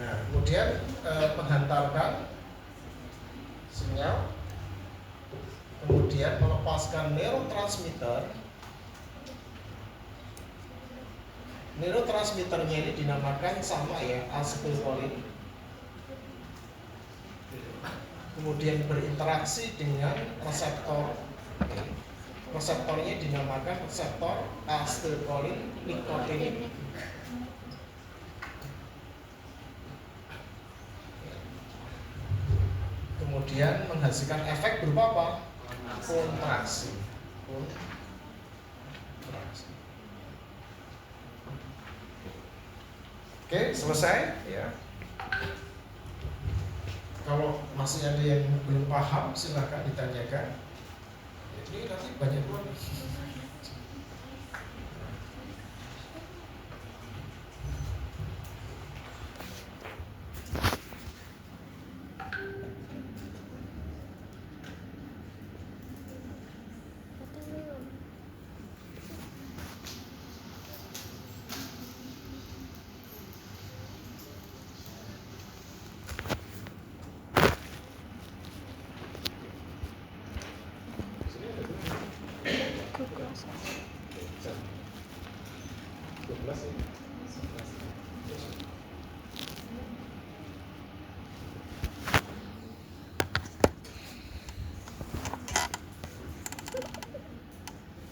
A: Nah, kemudian menghantarkan sinyal, kemudian melepaskan neurotransmitter. Neurotransmitternya ini dinamakan sama ya, asetilkolin. Kemudian berinteraksi dengan reseptor. Reseptornya dinamakan reseptor asetilkolin nikotinik. Kemudian menghasilkan efek berupa apa? Kontraksi. Oke, selesai ya. Kalau masih ada yang belum paham, silakan ditanyakan. Ini nanti banyak banget.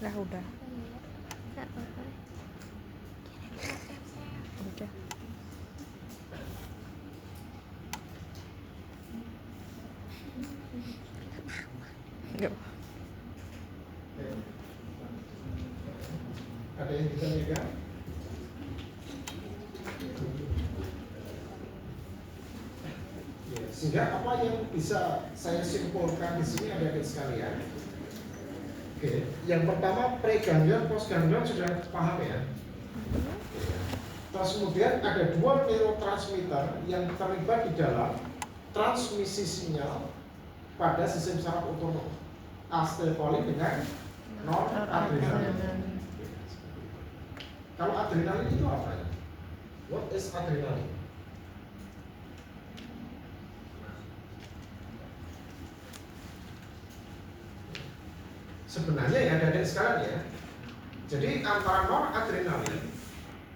B: Lah udah.
D: Nggak apa-apa.
B: Udah. Enggak.
A: Ada yang ditanyakan? Ya, sehingga apa yang bisa saya simpulkan di sini adik-adik sekalian? Oke, yang pertama preganglion, postganglion sudah paham ya. Terus kemudian ada dua neurotransmitter yang terlibat di dalam transmisi sinyal pada sistem saraf otonom, asetilkolin dengan noradrenalin. Kalau adrenalin itu apa ya? What is adrenalin? Sebenarnya ya adik-adik sekalian ya. Jadi antara noradrenalin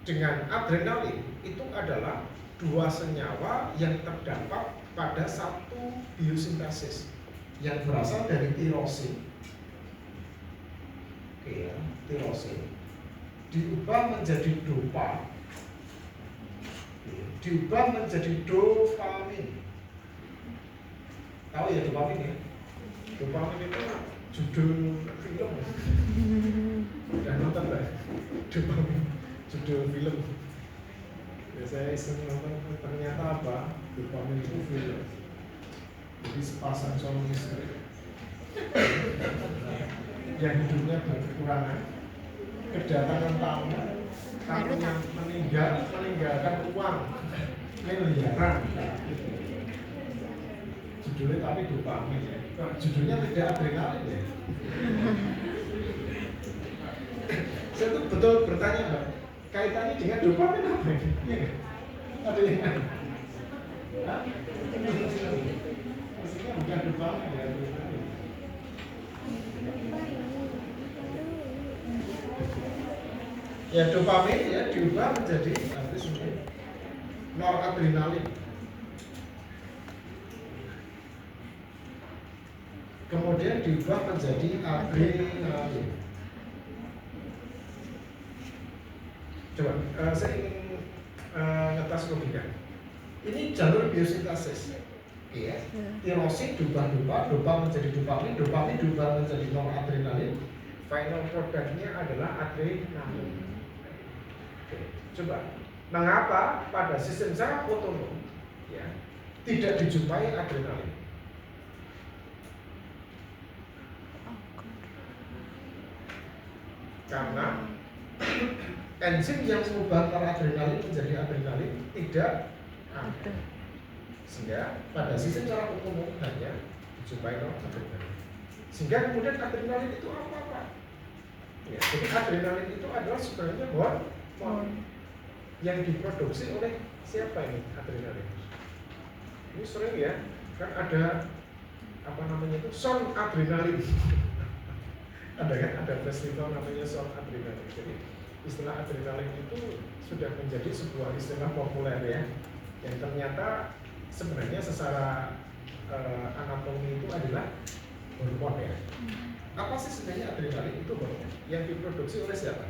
A: dengan adrenalin itu adalah dua senyawa yang terdapat pada satu biosintesis yang berasal dari tirosin. ya, tirosin diubah menjadi dopa, diubah menjadi dopamin. Tahu ya dopamin ya? Dopamin itu judul film. Udah nonton lah? Dopamin judul film. Ya, saya iseng nonton, ternyata apa? Dopamin itu film. Jadi sepasang suami istri yang hidupnya berkekurangan, kedatangan tamunya meninggalkan uang miliaran. Judulnya tapi dopamin ya. Judulnya tidak adrenalin ya. Saya tuh betul bertanya, Mbak, kaitannya dengan dopamin apa ini? Iya, ada yang maksudnya bukan dopamin ya. Ya dopamin ya diubah menjadi noradrenalin. Kemudian diubah menjadi adrenalin. Coba, saya ingin ngetes logika. Ini jalur biosintesis. Ya. Tirosin diubah menjadi dopamin diubah menjadi noradrenalin. Final produknya adalah adrenalin. Oke. Coba, mengapa pada sistem saraf otonom ya tidak dijumpai adrenalin? Karena enzim yang mengubah noradrenalin menjadi adrenalin tidak ada. Sehingga pada sistem saraf otonom hanya dijumpai noradrenalin. Sehingga kemudian adrenalin itu apa? Ya, jadi adrenalin itu adalah sebenarnya hormon yang diproduksi oleh siapa ini adrenalin? Ini sering ya, kan ada apa namanya itu son adrenalin. Ada festival namanya son adrenalin. Jadi istilah adrenalin itu sudah menjadi sebuah istilah populer ya, yang ternyata sebenarnya secara anatomi itu adalah hormon ya. Apa sih sebenarnya adrenalin itu hormon yang diproduksi oleh siapa?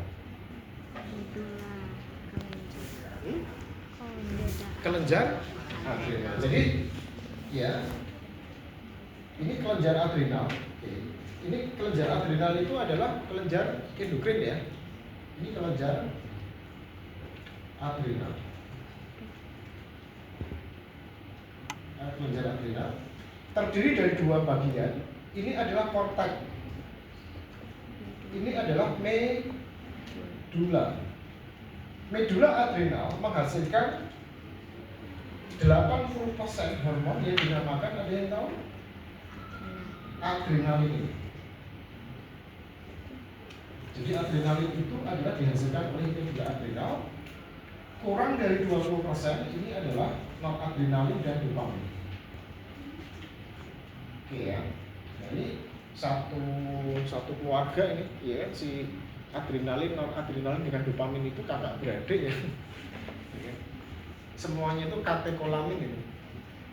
A: Kelenjar adrenal. Jadi ya ini kelenjar adrenal. Ini kelenjar adrenal itu adalah kelenjar endokrin ya. Ini kelenjar adrenal. Kelenjar adrenal terdiri dari dua bagian. Ini adalah korteks. Ini adalah medula. Medula adrenal menghasilkan 80% hormon yang dinamakan, ada yang tahu? Adrenalin. Jadi adrenalin itu adalah dihasilkan oleh medula adrenal. Kurang dari 20% ini adalah noradrenalin dan dopamin. Oke ya. Jadi satu keluarga ini ya, si adrenalin, noradrenalin dengan dopamin itu kakak beradik ya. Semuanya itu katekolamin ini.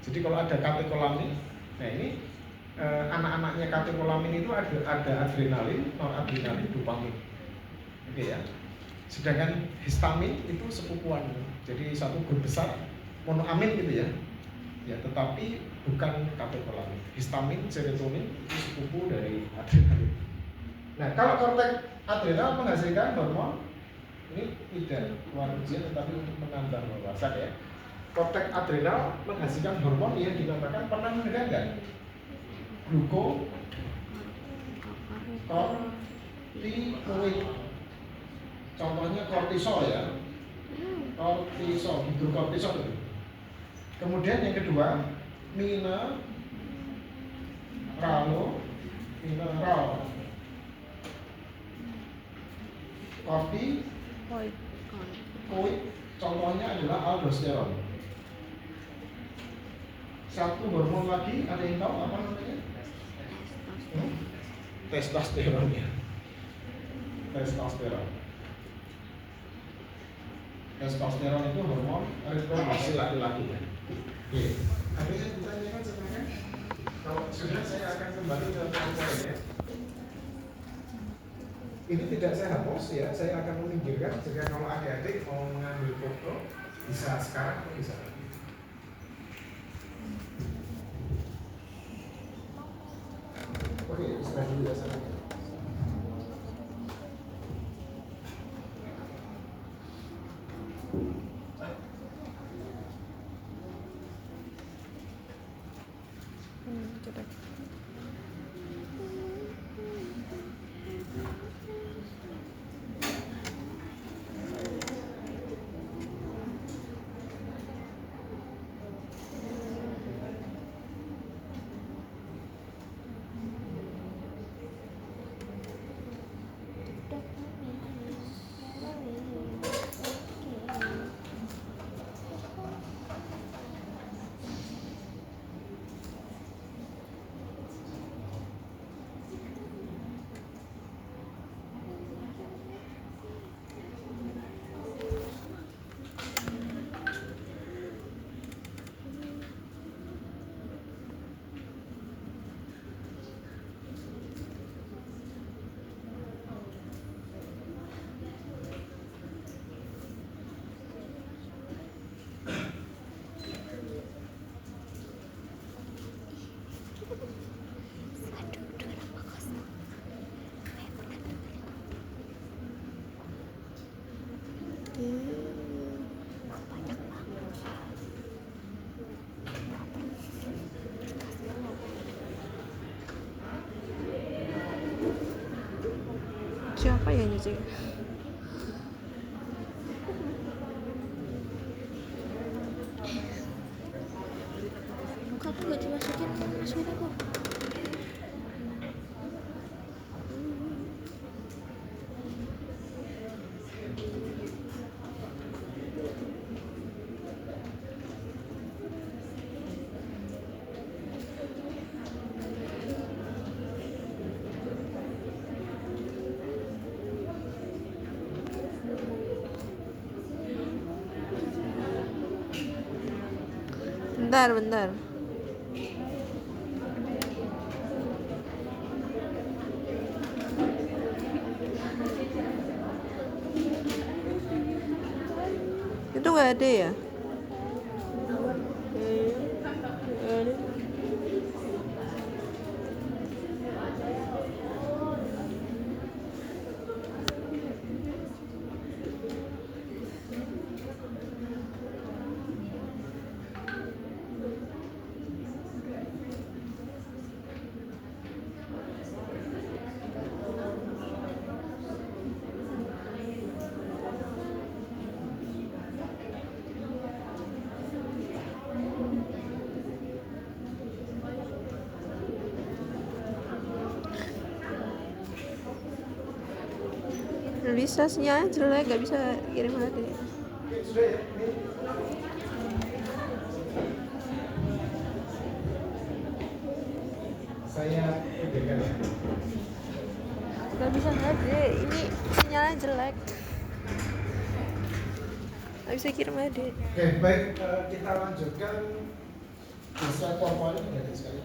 A: Jadi kalau ada katekolamin, nah ini anak-anaknya katekolamin itu ada adrenalin, noradrenalin, dopamin. Oke ya. Sedangkan histamin itu sepupuan. Jadi satu grup besar monoamin gitu ya. Ya, tetapi bukan katekolamin. Histamin, serotonin itu sepupu dari adrenalin. Nah, kalau korteks adrenal menghasilkan hormon, ini tidak keluar ujian tetapi untuk menambah wawasan ya. Korteks adrenal menghasilkan hormon yang dinamakan, pernah mendengar nggak? Glukokortikoid. Contohnya kortisol ya. Kortisol, hidrokortisol itu. Kemudian yang kedua, mineral. Kortikoid, contohnya adalah aldosteron. Satu hormon lagi, ada yang tahu apa namanya? Testosteron ya. Testosteron itu hormon reproduksi laki-laki ya. Oke. Ada yang ditanyakan sebenarnya? Kalau sudah, saya akan kembali ke poin ya. Ini tidak saya hapus ya, saya akan meminggirkan. Jika kalau adik-adik mau mengambil foto, bisa sekarang atau bisa nanti. Oke, istirahat dulu ya sana.
B: Jelek. Siapa yang nyuci?
D: Muka aku gak dimasukin, masukin aku.
B: Bentar. Itu nggak ada ya? Nggak bisa, sinyalnya jelek, nggak bisa kirim HD.
A: Oke, sudah ya. Saya pikirkan ya.
B: Nggak bisa HD, ini sinyalnya jelek. Nggak bisa kirim HD.
A: Oke, baik, kita lanjutkan slide PowerPoint ini sekali.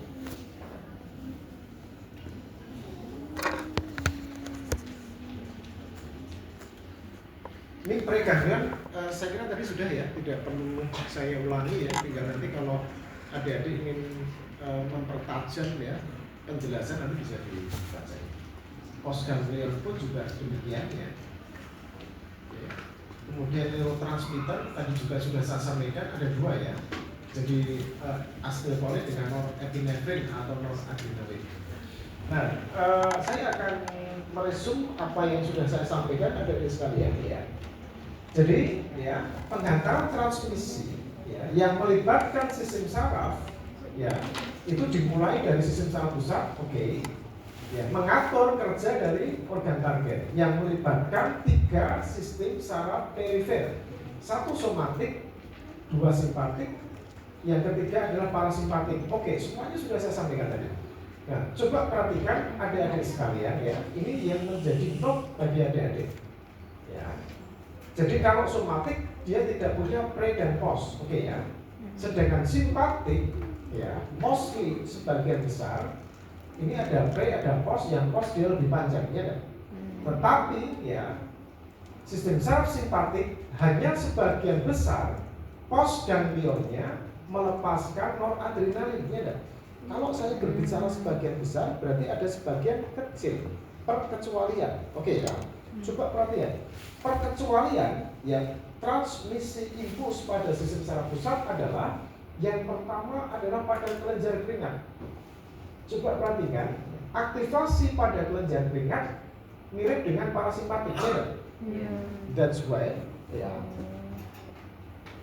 A: Ini perikahnya, saya kira tadi sudah ya, tidak perlu saya ulangi ya, tinggal nanti kalau adik-adik ingin mempertajam ya penjelasan nanti bisa dibaca. Postganglion pun juga demikian ya. Oke. Kemudian neurotransmitter tadi juga sudah saya sampaikan ada dua ya. Jadi acetylcholine dengan norepinefrin atau noradrenaline. Nah, saya akan meresum apa yang sudah saya sampaikan adik-adik sekalian ya. Jadi ya penghantaran transmisi ya, yang melibatkan sistem saraf ya itu dimulai dari sistem saraf pusat, oke. Ya, mengatur kerja dari organ target yang melibatkan 3 sistem saraf perifer, 1 somatik, 2 simpatik, yang ketiga adalah parasimpatik. Oke, semuanya sudah saya sampaikan tadi. Nah, coba perhatikan adik-adik sekalian ya, ini yang menjadi note bagi adik-adik. Ya. Jadi kalau somatik dia tidak punya pre dan post, oke ya. Sedangkan simpatik ya, mostly sebagian besar ini ada pre, ada post, yang post dia lebih panjang ya kan. Tetapi ya, sistem saraf simpatik hanya sebagian besar postganglionnya melepaskan noradrenalin, ya kan? Kalau saya berbicara sebagian besar, berarti ada sebagian kecil perkecualian. Oke ya, coba perhatian. Perkecualian ya, transmisi impuls pada sistem saraf pusat adalah yang pertama adalah pada kelenjar keringat. Coba perhatikan, aktivasi pada kelenjar keringat mirip dengan parasimpatik, ya kan? That's why ya,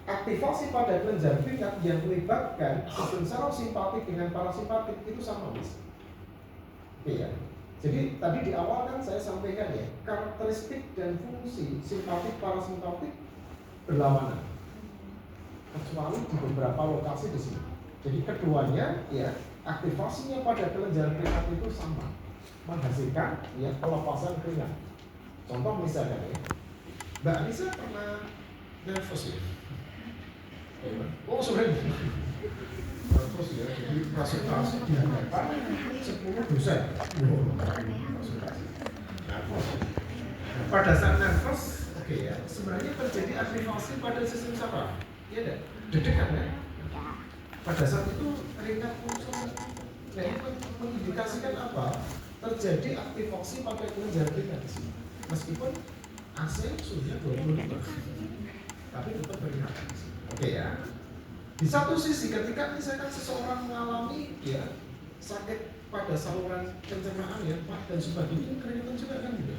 A: aktivasi pada kelenjar keringat yang melibatkan sistem saraf simpatik dengan parasimpatik itu sama, Mas. Iya. Jadi tadi di awal kan saya sampaikan ya, karakteristik dan fungsi simpatik parasimpatik berlawanan, kecuali di beberapa lokasi di sini. Jadi keduanya ya, aktivasinya pada kelenjar keringat itu sama, menghasilkan ya pelepasan keringat. Contoh misalnya ya, Mbak Anissa pernah nervous ya? Oh sebenarnya terus ya, jadi presentasi di hadapan 10 dosen. Nervous. Pada saat nervous, oke ya, sebenarnya terjadi aktivasi pada sistem saraf, iya deh, dedekan ya. Pada saat itu keringat muncul, nah itu mengindikasikan apa? Terjadi aktivasi pada kelenjar keringat di sini. Meskipun AC suhunya 25, tapi tetap keringat. Oke ya. Di satu sisi ketika misalkan seseorang mengalami ya sakit pada saluran pencernaan ya, Pak, dan sebagainya, ini keringatan juga kan gitu.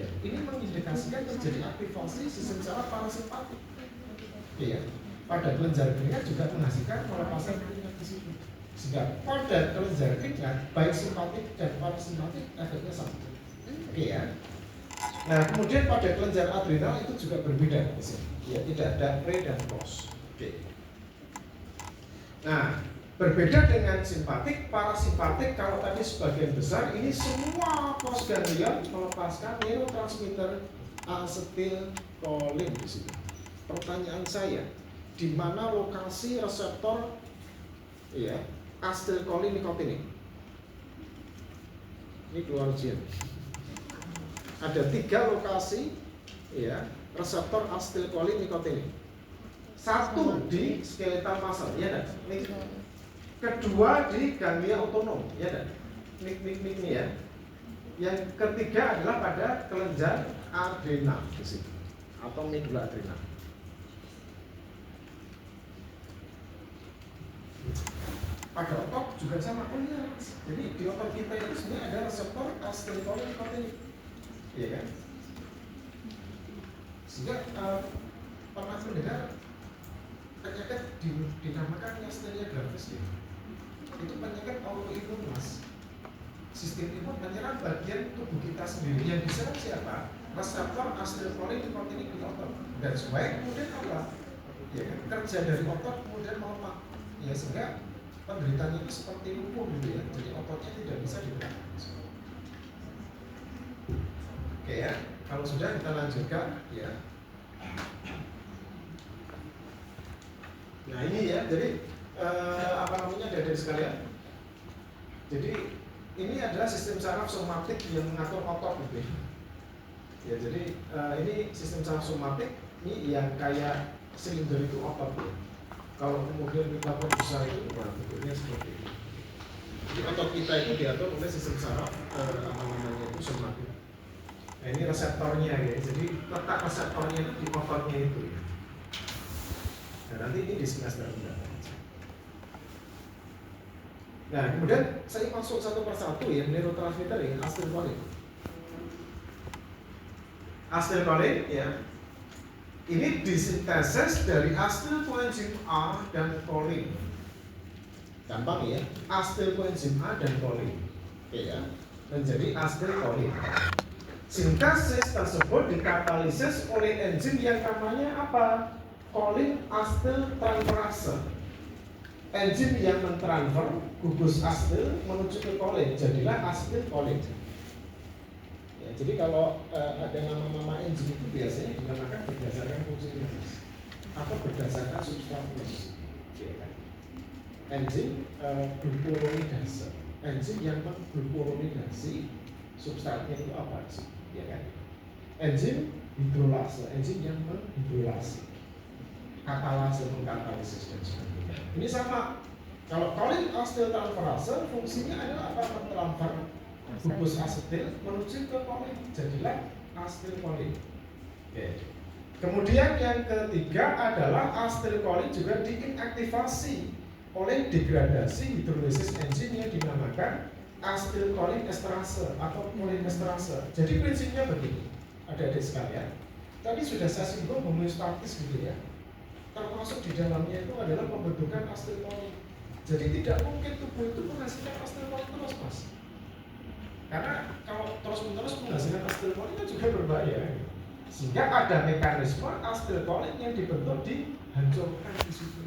A: Ya, ini mengindikasikan terjadi aktivasi sistem saraf parasimpatik. Ya, pada kelenjar keringat juga menghasilkan pelepasan keringat di situ. Sehingga pada kelenjar keringat baik simpatik dan parasimpatik efeknya sama. Oke ya. Nah, kemudian pada kelenjar adrenal itu juga berbeda di sini. Ya, tidak ada pre dan post. Oke. Nah, berbeda dengan simpatik, parasimpatik kalau tadi sebagian besar ini semua postganglion melepaskan neurotransmitter asetilkolin di sini. Pertanyaan saya, di mana lokasi reseptor ya asetilkolin nikotinik? Ini keluar ujian. Ada 3 lokasi ya reseptor asetilkolin nikotinik. Satu di skeletal muscle, ya kan? Kedua di ganglia otonom, ya kan? Nik ya. Yang ketiga adalah pada kelenjar adrenal di sini atau medula adrenal. Pada otot juga sama, oh iya. Jadi di otot kita itu sebenarnya ada reseptor asetilkolin nikotinik, ya kan? Sehingga pernah mendengar penyakit dinamakan myasthenia gravis ya. Itu penyakit autoimun, Mas. Sistem imun menyerang bagian tubuh kita sendiri. Yang diserang siapa? Reseptor asetilkolin nikotinik di otot. Dan supaya kemudian apa? Ya kan, kerja dari otot kemudian melemah. Ya sehingga penderitanya itu seperti lumpuh gitu ya. Jadi ototnya tidak bisa digerakkan. Oke ya. Kalau sudah kita lanjutkan ya. Nah ini ya, jadi apa namanya adik-adik sekalian. Jadi ini adalah sistem saraf somatik yang mengatur otot gitu. Ya jadi ini sistem saraf somatik ini yang kayak silinder itu otot ya. Kalau kemudian kita perbesar itu bentuknya seperti ini. Jadi otot kita itu diatur oleh sistem saraf apa namanya itu somatik. Nah ini reseptornya ya. Jadi letak reseptornya itu di ototnya itu ya. Nah nanti ini di semester mendatang. Nah kemudian saya masuk satu persatu ya, neurotransmitter ya, asetilkolin. Asetilkolin ya, ini disintesis dari asetilkoenzim A dan kolin. Gampang ya, asetilkoenzim A dan kolin, ya, menjadi asetilkolin. Sintesis tersebut dikatalisis oleh enzim yang namanya apa? Kolin asetil transferase. Enzim yang mentransfer gugus asetil menuju ke kolin, jadilah asetilkolin. Ya, jadi kalau ada nama-nama enzim itu biasanya digunakan berdasarkan fungsinya atau berdasarkan substratnya. Ya, enzim glucuronidase, enzim yang mengglucuronidasi substratnya itu apa sih? ya kan? Enzim hidrolase, enzim yang menghidrolase, katalase, mengkatalisis dan sebagainya. Ini sama. Kalau kolin asetiltransferase fungsinya adalah apa? Mentransfer gugus asetil menuju ke kolin, jadilah asetilkolin. Oke. Kemudian yang ketiga adalah asetilkolin juga diinaktivasi oleh degradasi hidrolisis enzim yang dinamakan asetilkolin esterase atau kolin esterase. Jadi prinsipnya begini, adik-adik sekalian. Tadi sudah saya singgung homeostatis gitu ya. Termasuk di dalamnya itu adalah pembentukan asetilkolin. Jadi tidak mungkin tubuh itu menghasilkan asetilkolin terus, Mas. Karena kalau terus-menerus menghasilkan asetilkolin itu juga berbahaya. Sehingga ada mekanisme asetilkolin yang dibentuk dihancurkan di situ.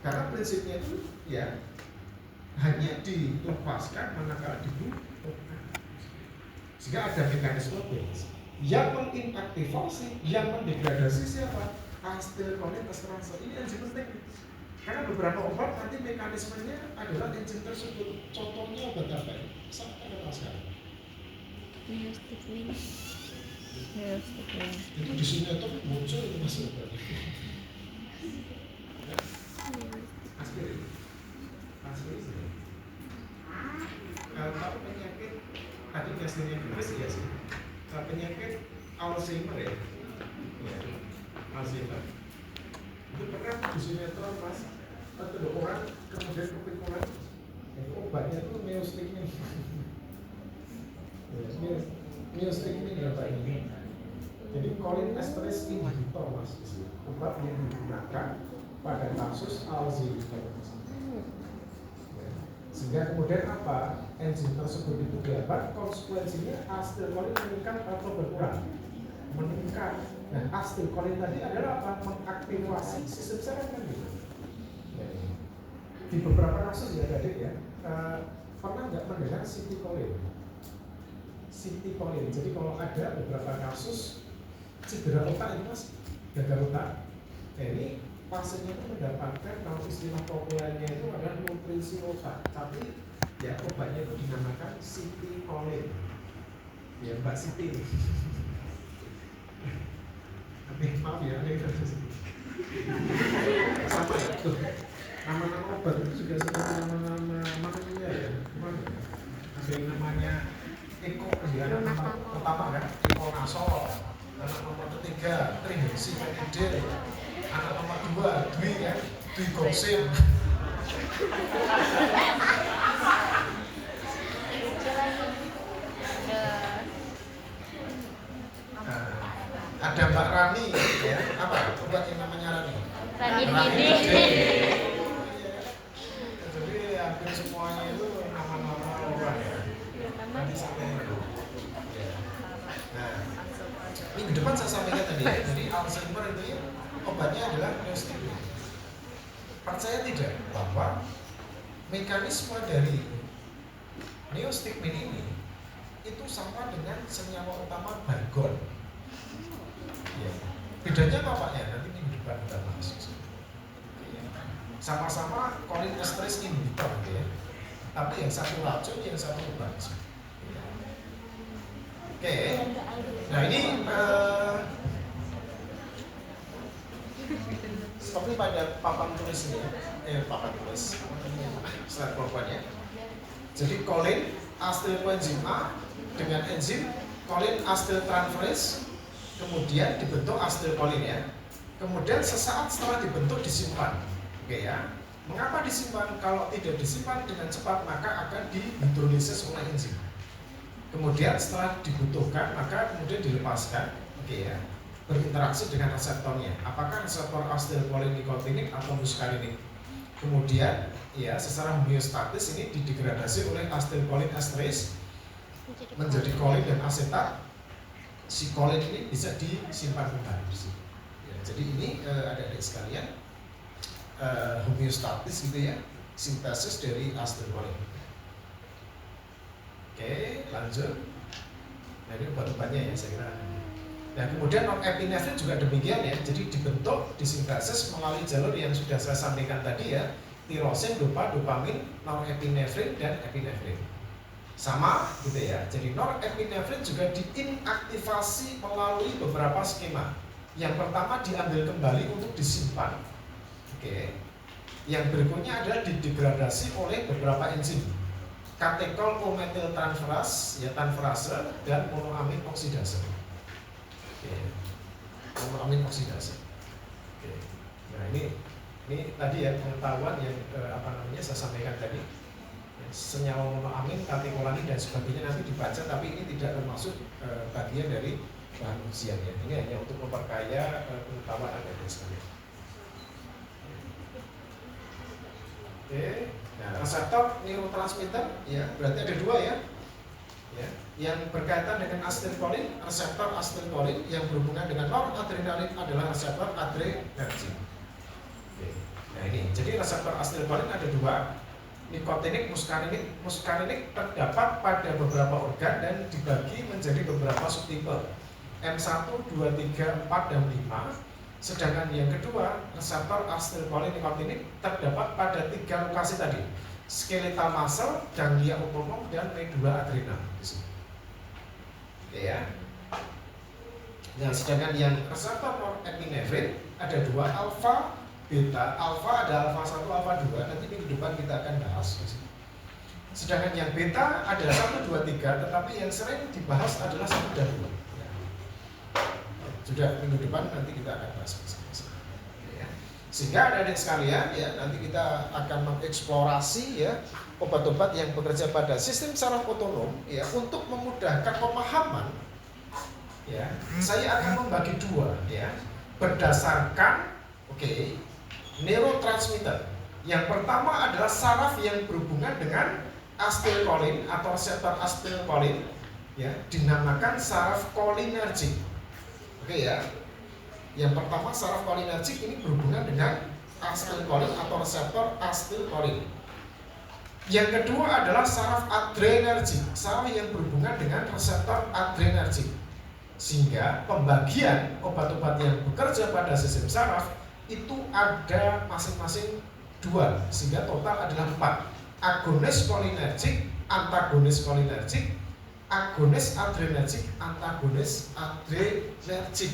A: Karena prinsipnya itu ya hanya dilepaskan manakala dibutuhkan. Sehingga ada mekanisme yang menginaktivasi, yang mendegradasi siapa? Asetilkolin esterase. Ini yang penting. Karena beberapa obat nanti mekanismenya adalah enzim tersebut. Contohnya obat apa ini? Sangat terkenal sekali.
D: Neostigmin.
A: Itu di sini itu muncul itu masih obat. Aspirin. Aspirin. Kalau penyakit tadi gastronya ya sih. Penyakit Alzheimer ya. Alzheimer. Itu pernah di sinetron Mas, ada orang kemudian kepikulan, itu obatnya itu neostigmin. Neostigmin ya Pak ini. Jadi kolin esterase inhibitor Mas, obat yang digunakan pada kasus Alzheimer. Sehingga kemudian apa? Enzim tersebut itu dihambat, konsekuensinya asetilkolin meningkat atau berkurang. Meningkat. Nah, asetilkolin tadi adalah apa? Mengaktifasi sistem saraf kan gitu. Di beberapa kasus ya adik ya, pernah nggak mendengar citikolin? Citikolin. Jadi kalau ada beberapa kasus cedera otak itu Mas, gagal otak. Nah, ini pasiennya itu mendapatkan kalau istilah populernya itu adalah nutrisi otak, tapi ya obatnya itu dinamakan citikolin. Ya Mbak Siti. Maaf ya, ada yang sama ya tuh. Nama-nama obat itu juga seperti nama-nama manusia ya. Ada yang namanya Eko, ya nama pertama kan, Eko Nasol. Anak nomor ketiga, Trihensimetidil. Anak nomor dua, Dwi kan, Dwi Goksim. Ada Mbak Rani, ya, apa? Obat yang namanya Rani?
D: Rani.
A: Jadi hampir semuanya itu nama-nama orang ya. Nanti sampai itu. Nah, minggu depan saya sampaikan tadi ya. Jadi Alzheimer itu ya, obatnya adalah neostigmin. Percaya tidak bahwa mekanisme dari neostigmin ini itu sama dengan senyawa utama baygon. Ya. Bedanya apa Pak ya? Nanti minggu depan kita bahas. Sama-sama kolin esterase inhibitor gitu ya. Tapi yang satu racun, yang satu obat. Oke. Nah ini seperti pada papan tulis ini, papan tulis slide PowerPoint-nya. Jadi kolin asetilkoenzim A dengan enzim kolin asetiltransferase kemudian dibentuk asetilkolin ya. Kemudian sesaat setelah dibentuk disimpan. Oke ya. Mengapa disimpan? Kalau tidak disimpan dengan cepat maka akan dihidrolisis oleh enzim. Kemudian setelah dibutuhkan maka kemudian dilepaskan. Oke ya. Berinteraksi dengan reseptornya. Apakah reseptor asetilkolin nikotinik atau muskarinik? Kemudian ya secara homeostatis ini didegradasi oleh asetilkolin esterase menjadi kolin dan asetat. Si kolin ini bisa disimpan kembali di sini. Ya, jadi ini adik-adik sekalian homeostatis gitu ya, sintesis dari asetilkolin. Oke, lanjut. Nah ini obat-obatnya ya saya kira. Nah kemudian norepinefrin juga demikian ya. Jadi dibentuk, disintesis melalui jalur yang sudah saya sampaikan tadi ya, tirosin, dopa, dopamin, norepinefrin dan epinefrin. Sama gitu ya. Jadi norepinefrin juga diinaktivasi melalui beberapa skema. Yang pertama diambil kembali untuk disimpan. Oke. Yang berikutnya adalah didegradasi oleh beberapa enzim. Katekol O-metil transferase, ya transferase dan monoamin oksidase. Oke. Monoamin oksidase. Oke. Nah, ini tadi ya pengetahuan yang saya sampaikan tadi. Senyawa monoamin, katekolamin dan sebagainya nanti dibaca, tapi ini tidak termasuk bagian dari bahan ujian ya. Ini hanya untuk memperkaya pengetahuan Anda sekalian. Oke, nah reseptor neurotransmitter ya berarti ada dua ya. Yang berkaitan dengan asetilkolin, reseptor asetilkolin yang berhubungan dengan noradrenalin adalah reseptor adrenergic. Oke, nah ini jadi reseptor asetilkolin ada dua. Nikotinik, muskarinik terdapat pada beberapa organ dan dibagi menjadi beberapa subtipe M1, 2, 3, 4, dan 5. Sedangkan yang kedua, reseptor asetilkolin nikotinik terdapat pada 3 lokasi tadi, skeletal muscle, ganglia otonom, dan medula adrenal. Oke ya. Nah, sedangkan yang reseptor norepinefrin ada 2, alfa, beta. Alfa ada alfa 1, alfa 2. Nanti minggu depan kita akan bahas. Sedangkan yang beta ada 1, 2, 3, tetapi yang sering dibahas adalah 1 dan 2. Sudah minggu depan nanti kita akan bahas ya. Sehingga adik-adik sekalian ya nanti kita akan mengeksplorasi ya obat-obat yang bekerja pada sistem saraf otonom ya untuk memudahkan pemahaman ya. Saya akan membagi dua ya berdasarkan neurotransmitter. Yang pertama adalah saraf yang berhubungan dengan asetilkolin atau reseptor asetilkolin ya dinamakan saraf kolinergik. Oke ya. Yang pertama saraf kolinergik ini berhubungan dengan asetilkolin atau reseptor asetilkolin. Yang kedua adalah saraf adrenergik, saraf yang berhubungan dengan reseptor adrenergik. Sehingga pembagian obat-obat yang bekerja pada sistem saraf itu ada masing-masing 2, sehingga total adalah 4. Agonis kolinergik, antagonis kolinergik, agonis adrenergik, antagonis adrenergik.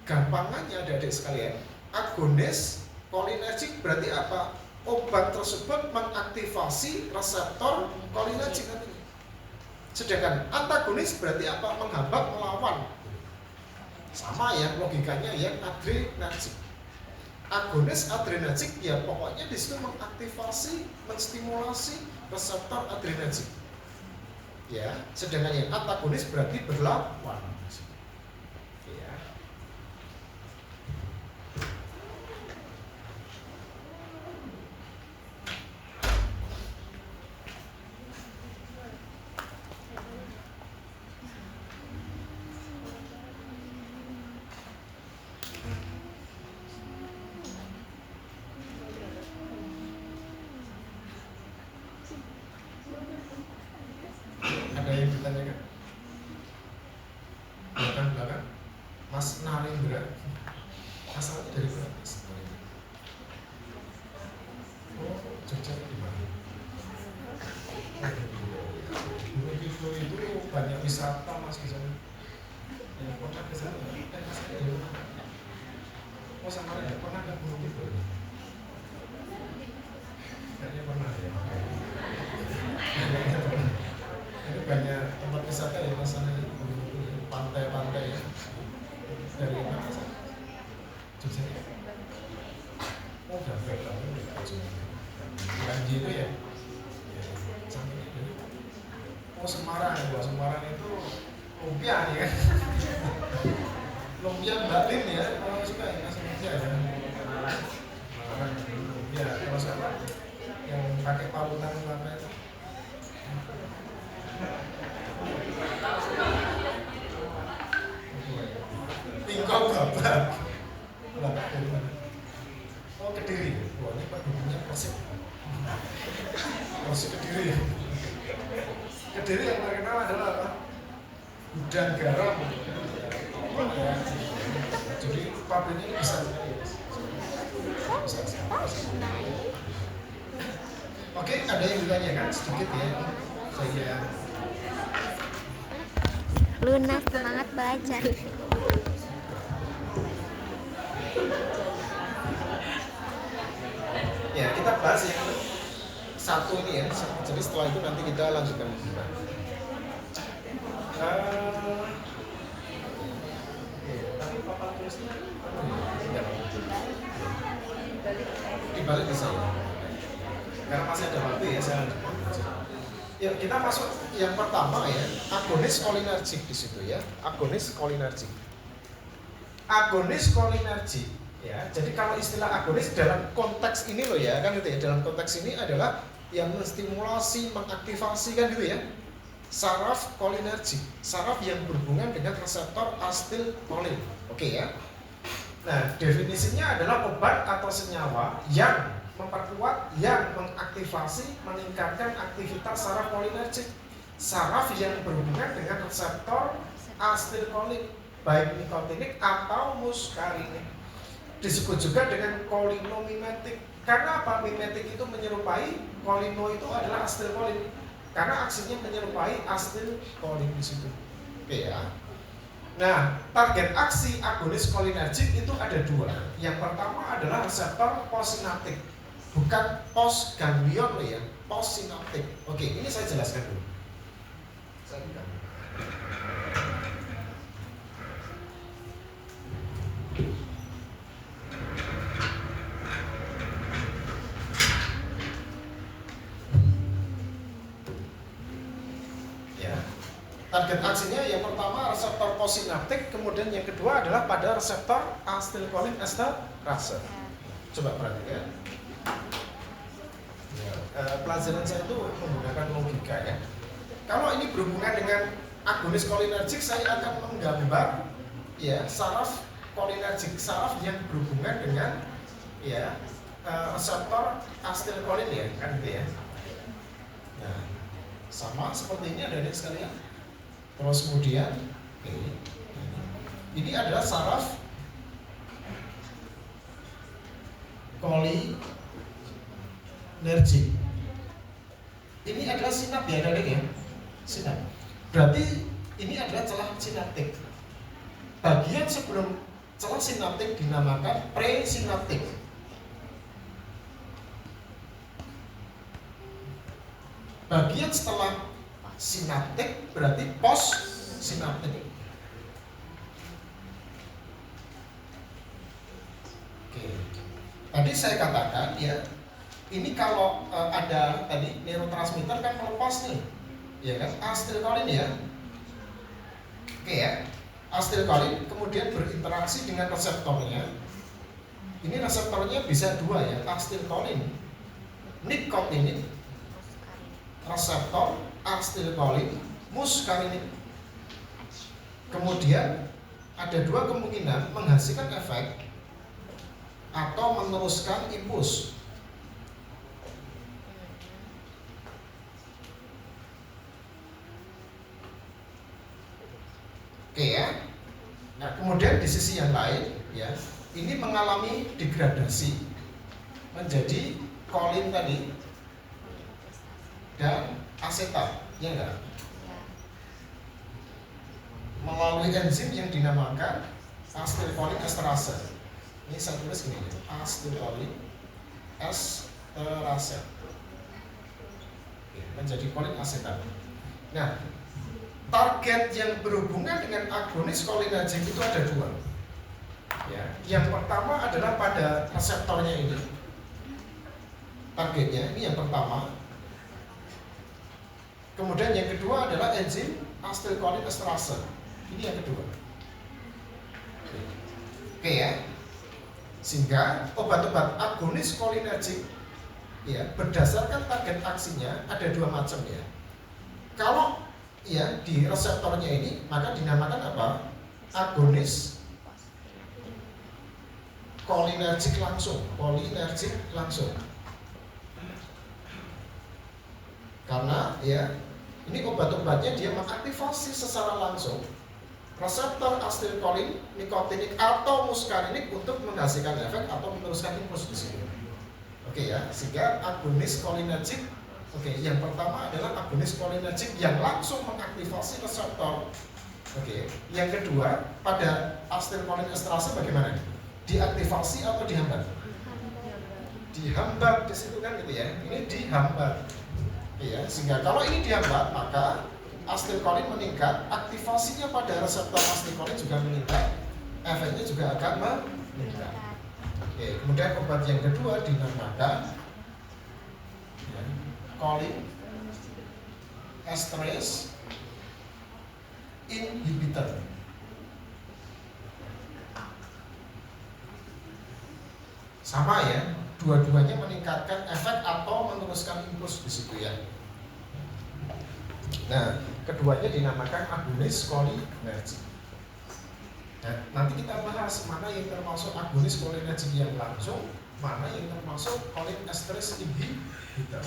A: Gampangannya adik-adik sekalian, agonis kolinergik berarti apa? Obat tersebut mengaktifasi reseptor kolinergik nantinya. Sedangkan antagonis berarti apa? Menghambat, melawan. Sama ya logikanya yang adrenergik. Agonis adrenergik ya pokoknya di situ mengaktifasi, menstimulasi reseptor adrenergik. Ya, sedangkan yang antagonis berarti berlawan. Ya. Ada yang ditanyakan? Belakang. Mas Narendra. Asalnya dari mana Mas Narendra? Oh, Jogja di mana? Begitu itu banyak wisata Mas di sana. Ya, pernah ke sana? Mas dari mana? Oh, Samarinda pernah ke Gunung Kidul? Kayaknya pernah ya. Ini banyak tempat wisata ya Mas sana, pantai-pantai ya. Dari mana Mas? Jogja. Oh, udah berapa? Janji itu ya? Samping itu. Oh, Semarang. Semarang itu lumpia ya kan? Lumpia Mbak Lin ya, kalau suka ya Mas Lumpia ya. Semarang lumpia. Kalau siapa? Yang pakai palutan apa itu? Tingkong Babat. Dari mana? Oh, Kediri. Wah, ini penduduknya Persik. Persik Kediri. Kediri yang terkenal adalah apa? Gudang garam. Ya. Jadi pabriknya ini bisa. Oke, ada yang ditanyakan sedikit ya. Saya
D: Lunas semangat belajar.
A: ya kita bahas yang satu ini ya. Jadi setelah itu nanti kita lanjutkan. Tapi papan tulisnya dibalik bisa ya. Karena masih ada waktu ya saya lanjutkan. Ya kita masuk yang pertama ya, agonis kolinergik di situ ya, agonis kolinergik. Agonis kolinergik ya. Jadi kalau istilah agonis dalam konteks ini loh ya, kan gitu ya. Dalam konteks ini adalah yang menstimulasi, mengaktifasi kan gitu ya. Saraf kolinergik, saraf yang berhubungan dengan reseptor asetilkolin. Oke ya. Nah, definisinya adalah obat atau senyawa yang memperkuat, yang mengaktifasi, meningkatkan aktivitas saraf kolinergik. Saraf yang berhubungan dengan reseptor asetilkolin, baik nikotinik atau muskarinik. Disebut juga dengan kolinomimetik. Karena apa? Mimetik itu menyerupai, kolino itu adalah asetilkolin. Karena aksinya menyerupai asetilkolin di situ. Oke ya. Nah, target aksi agonis kolinergik itu ada dua. Yang pertama adalah reseptor postsinaptik, bukan postganglion loh ya, postsinaptik. Oke, ini saya jelaskan dulu. Target aksinya yang pertama reseptor postsinaptik, kemudian yang kedua adalah pada reseptor asetilkolin esterase. Coba perhatikan. Pelajaran saya itu menggunakan logika ya. Kalau ini berhubungan dengan agonis kolinergik, saya akan menggambar ya saraf kolinergik, saraf yang berhubungan dengan ya reseptor asetilkolin ya, kan gitu ya. Nah, sama seperti ini ada nih sekalian. Terus kemudian ini adalah saraf kolinergik. Ini adalah sinap ya, adik ya, sinap. Berarti ini adalah celah sinaptik. Bagian sebelum celah sinaptik dinamakan presinaptik. Bagian setelah sinaptik berarti postsinaptik. Oke. Tadi saya katakan ya, ini kalau ada tadi neurotransmitter kan melepas nih, ya kan, asetilkolin ya. Oke ya, asetilkolin kemudian berinteraksi dengan reseptornya. Ini reseptornya bisa dua ya, asetilkolin, nikotinik, reseptor asetilkolin, muskarinik. Kemudian ada dua kemungkinan menghasilkan efek atau meneruskan impuls. Oke ya. Nah, kemudian di sisi yang lain ya, ini mengalami degradasi menjadi kolin tadi dan asetat, ya enggak? Melalui enzim yang dinamakan asetilkolin esterase. Ini saya tulis gini ya, asetilkolin esterase. Menjadi kolin asetat. Nah, target yang berhubungan dengan agonis kolinergik itu ada dua. Ya, yang pertama adalah pada reseptornya ini. Targetnya ini yang pertama. Kemudian yang kedua adalah enzim asetilkolin esterase. Ini yang kedua. Oke ya. Sehingga obat-obat agonis kolinergik ya berdasarkan target aksinya ada dua macam ya. Kalau ya di reseptornya ini maka dinamakan apa? Agonis kolinergik langsung, kolinergik langsung. Karena ya ini obat-obatnya dia mengaktifasi secara langsung reseptor asetilkolin, nikotinik atau muskarinik untuk menghasilkan efek atau meneruskan impuls di sini. Oke ya, sehingga agonis kolinergik Oke, yang pertama adalah agonis cholinergic yang langsung mengaktifasi reseptor. Oke, yang kedua pada asetilkolinesterase bagaimana? Diaktifasi atau dihambat? Dihambat di situ kan gitu ya. Ini dihambat. Ya, sehingga kalau ini dihambat maka asetilkolin meningkat, aktivasinya pada reseptor asetilkolin juga meningkat, efeknya juga akan meningkat. Oke, kemudian obat yang kedua dinamakan ya, kolin esterase inhibitor. Sama ya, dua-duanya meningkatkan efek atau meneruskan impuls di situ ya. Nah, keduanya dinamakan agonis cholinergic. Nah, nanti kita bahas mana yang termasuk agonis cholinergic yang langsung, mana yang termasuk kolin esterase inhibitor.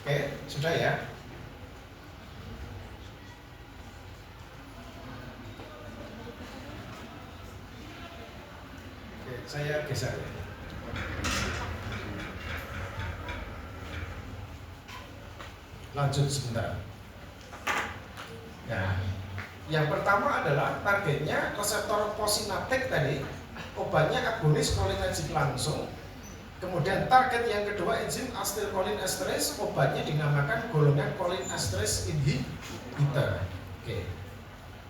A: Oke, sudah ya. Oke, saya geser ya. Lanjut sebentar. Nah, yang pertama adalah targetnya reseptor posinatik tadi, obatnya agonis cholinergic langsung. Kemudian target yang kedua enzim asetilkolinesterase, obatnya dinamakan golongan kolin esterase inhibitor. Oke.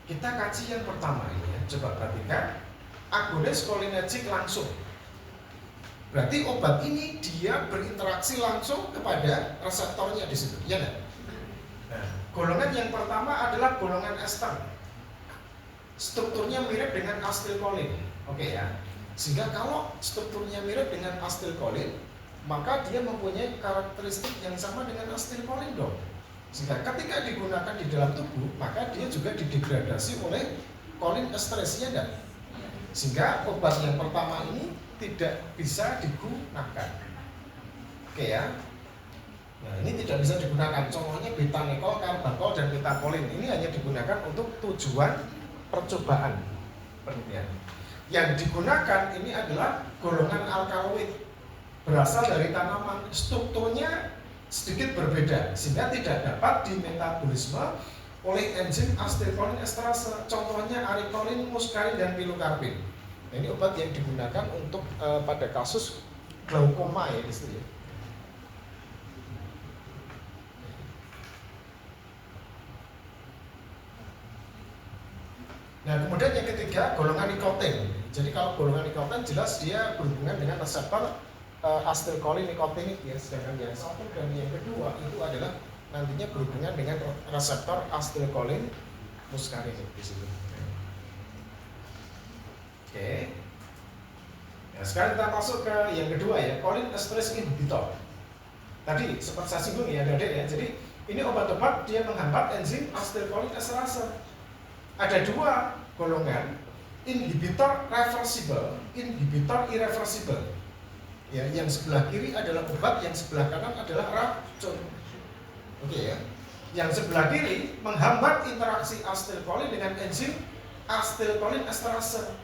A: Kita kaji yang pertama ini ya. Coba perhatikan. Agonis cholinergic langsung. Berarti obat ini dia berinteraksi langsung kepada reseptornya di situ, ya nggak? Nah, golongan yang pertama adalah golongan ester. Strukturnya mirip dengan asetilkolin, oke ya. Sehingga kalau strukturnya mirip dengan asetilkolin, maka dia mempunyai karakteristik yang sama dengan asetilkolin dong. Sehingga ketika digunakan di dalam tubuh, maka dia juga didegradasi oleh kolin esterase, ya nggak? Sehingga obat yang pertama ini tidak bisa digunakan. Oke ya. Nah, ini tidak bisa digunakan. Contohnya beta-nikol, karbakol, dan beta-kolin. Ini hanya digunakan untuk tujuan percobaan penelitian. Yang digunakan ini adalah golongan alkaloid, berasal dari tanaman. Strukturnya sedikit berbeda, sehingga tidak dapat dimetabolisme oleh enzim asetilkolinesterase. Contohnya arikolin, muskarin, dan pilokarpin. Nah, ini obat yang digunakan untuk pada kasus glaukoma ya di sini. Nah, kemudian yang ketiga golongan nikotin. Jadi kalau golongan nikotin jelas dia berhubungan dengan reseptor asetilkolin nikotinik ya. Sedangkan yang satu dan yang kedua itu adalah nantinya berhubungan dengan reseptor asetilkolin muskarin di situ. Oke. Nah, sekarang kita masuk ke yang kedua ya, kolin esterase inhibitor. Tadi sempat saya singgung ya, adik ya. Jadi ini obat-obat dia menghambat enzim asetilkolinesterase. Ada dua golongan, inhibitor reversible, inhibitor irreversible. Ya, yang sebelah kiri adalah obat, yang sebelah kanan adalah racun. Oke ya. Yang sebelah kiri menghambat interaksi asetilkolin dengan enzim asetilkolinesterase,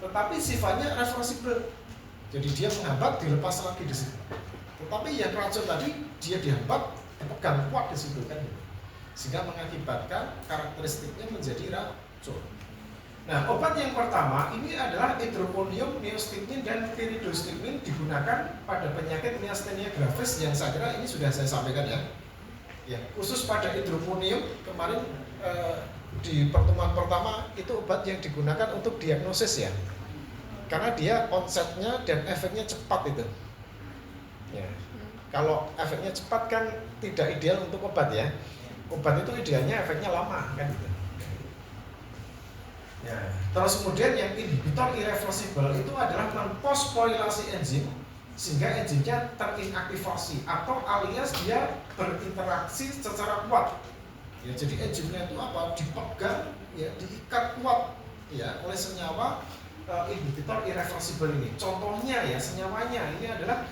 A: tetapi sifatnya reversible. Jadi dia menghambat, dilepas lagi di situ. Tetapi yang racun tadi dia dihambat, dipegang kuat di situ kan, sehingga mengakibatkan karakteristiknya menjadi racun. Nah, obat yang pertama ini adalah hidroponium, neostigmin, dan pyridostigmin, digunakan pada penyakit myasthenia gravis yang saya kira ini sudah saya sampaikan ya. Ya, khusus pada hidroponium kemarin di pertemuan pertama itu obat yang digunakan untuk diagnosis ya, karena dia onsetnya dan efeknya cepat itu. Ya, kalau efeknya cepat kan tidak ideal untuk obat ya. Obat itu idealnya efeknya lama kan gitu. Ya, terus kemudian yang inhibitor irreversible itu adalah memfosforilasi enzim sehingga enzimnya terinaktivasi atau alias dia berinteraksi secara kuat. Ya, jadi enzimnya itu apa? Dipegang, ya, diikat kuat ya oleh senyawa inhibitor irreversible ini. Contohnya ya senyawanya ini adalah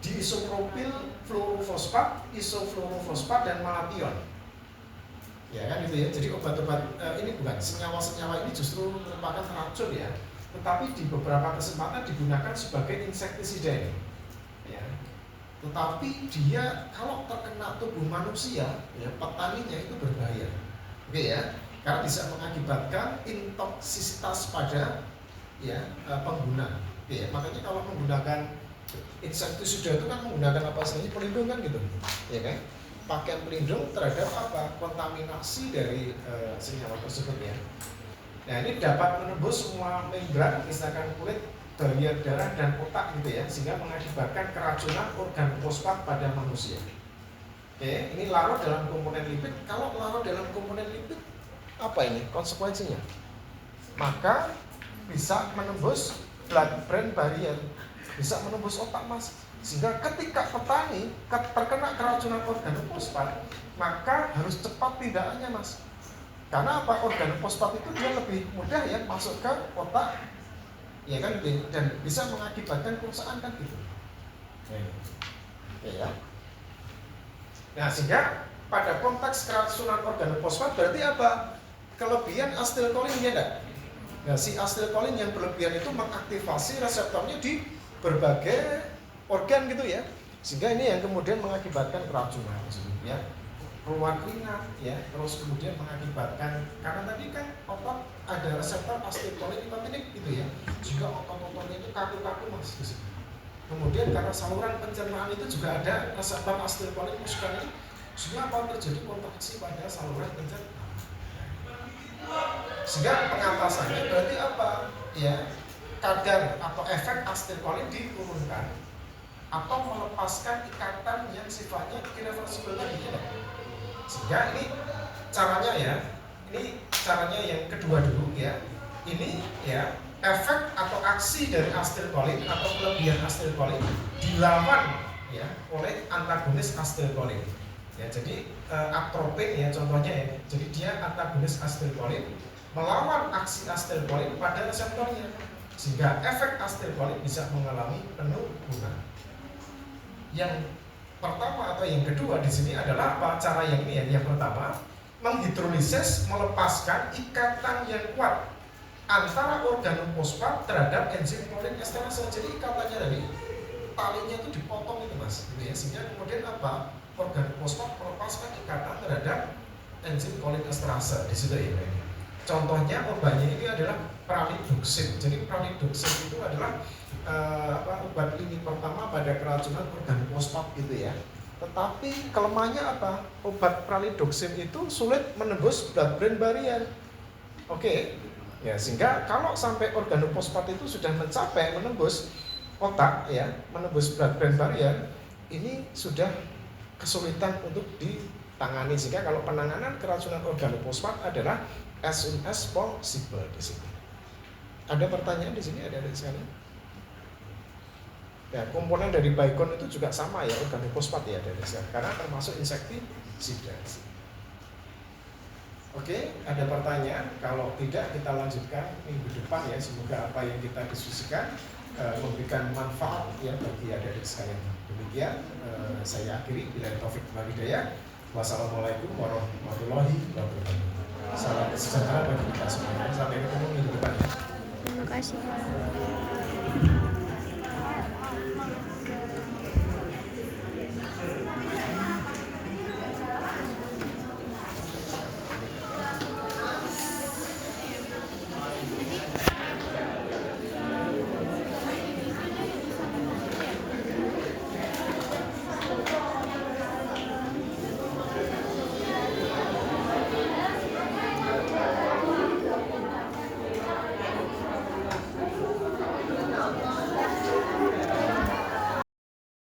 A: diisopropil fluorofosfat, isofluorofosfat, dan malation. Ya kan gitu ya. Jadi obat-obat ini bukan senyawa-senyawa ini justru merupakan racun ya. tetapi di beberapa kesempatan digunakan sebagai insektisida ini. Ya. Tetapi dia kalau terkena tubuh manusia, ya, petaninya itu berbahaya. Oke ya, karena bisa mengakibatkan intoksisitas pada ya pengguna. Oke ya, makanya kalau menggunakan insektisida itu kan menggunakan apa istilahnya pelindung kan gitu, ya kan? Pakaian pelindung terhadap apa? Kontaminasi dari senyawa tersebut ya. Nah ini dapat menembus semua membran, misalkan kulit, barrier darah dan otak gitu ya, sehingga mengakibatkan keracunan organ fosfat pada manusia. Oke, ini larut dalam komponen lipid. Kalau larut dalam komponen lipid, apa ini konsekuensinya? Maka bisa menembus blood-brain barrier, bisa menembus otak mas. Sehingga ketika petani terkena keracunan organofosfat, maka harus cepat tindakannya mas. Karena apa? Organofosfat itu dia lebih mudah ya masuk ke otak, ya kan, dan bisa mengakibatkan kerusakan kan gitu. Ya. Nah sehingga pada konteks keracunan organofosfat berarti apa? Kelebihan asetilkolin dia enggak? Nah si asetilkolin yang berlebihan itu mengaktifasi reseptornya di berbagai organ gitu ya, sehingga ini yang kemudian mengakibatkan keracunan ya. Keluar keringat ya, terus kemudian mengakibatkan karena tadi kan otot ada reseptor asetilkolin nikotinik gitu ya, jika otot-ototnya itu kaku-kaku mas. Kemudian karena saluran pencernaan itu juga ada reseptor asetilkolin muskan ini, sehingga apa terjadi kontraksi pada saluran pencernaan. Sehingga pengatasannya berarti apa ya, kadar atau efek asetilkolin diturunkan atau melepaskan ikatan yang sifatnya irreversible tadi ya. Sehingga ini caranya ya, ini caranya yang kedua dulu ya. Ini ya efek atau aksi dari asetilkolin atau kelebihan asetilkolin dilawan ya oleh antagonis asetilkolin. Ya, jadi atropin ya contohnya ya. Jadi dia antagonis asetilkolin melawan aksi asetilkolin pada reseptornya. Sehingga efek asetilkolin bisa mengalami penurunan. Yang pertama atau yang kedua di sini adalah apa? Cara yang ini ya. Yang pertama, menghidrolisis melepaskan ikatan yang kuat antara organofosfat terhadap enzim protein esterase. Jadi ikatannya dari talinya itu dipotong itu mas, gitu ya. Sehingga kemudian apa? Organofosfat melepaskan ikatan terhadap enzim protein esterase di situ ya. Contohnya obatnya ini adalah pralidoxin. Jadi pralidoxin itu adalah obat klinik pertama pada keracunan organofosfat gitu ya. Tetapi kelemahannya apa? Obat pralidoxin itu sulit menembus blood-brain barrier. Oke. Ya, sehingga kalau sampai organofosfat itu sudah mencapai menembus otak ya, menembus blood-brain barrier, ini sudah kesulitan untuk ditangani. Sehingga kalau penanganan keracunan organofosfat adalah as soon as possible di sini. Ada pertanyaan di sini, ada sekali? Ya, komponen dari baikon itu juga sama ya, organofosfat ya dari sini, karena termasuk insektisida. Oke, ada pertanyaan? Kalau tidak kita lanjutkan minggu depan ya. Semoga apa yang kita diskusikan memberikan manfaat ya bagi adik-adik sekalian. Demikian saya akhiri. Bila taufik wal hidayah. Wassalamualaikum warahmatullahi wabarakatuh. Salam sejahtera bagi kita semua. Sampai ketemu minggu depan.
B: Terima kasih.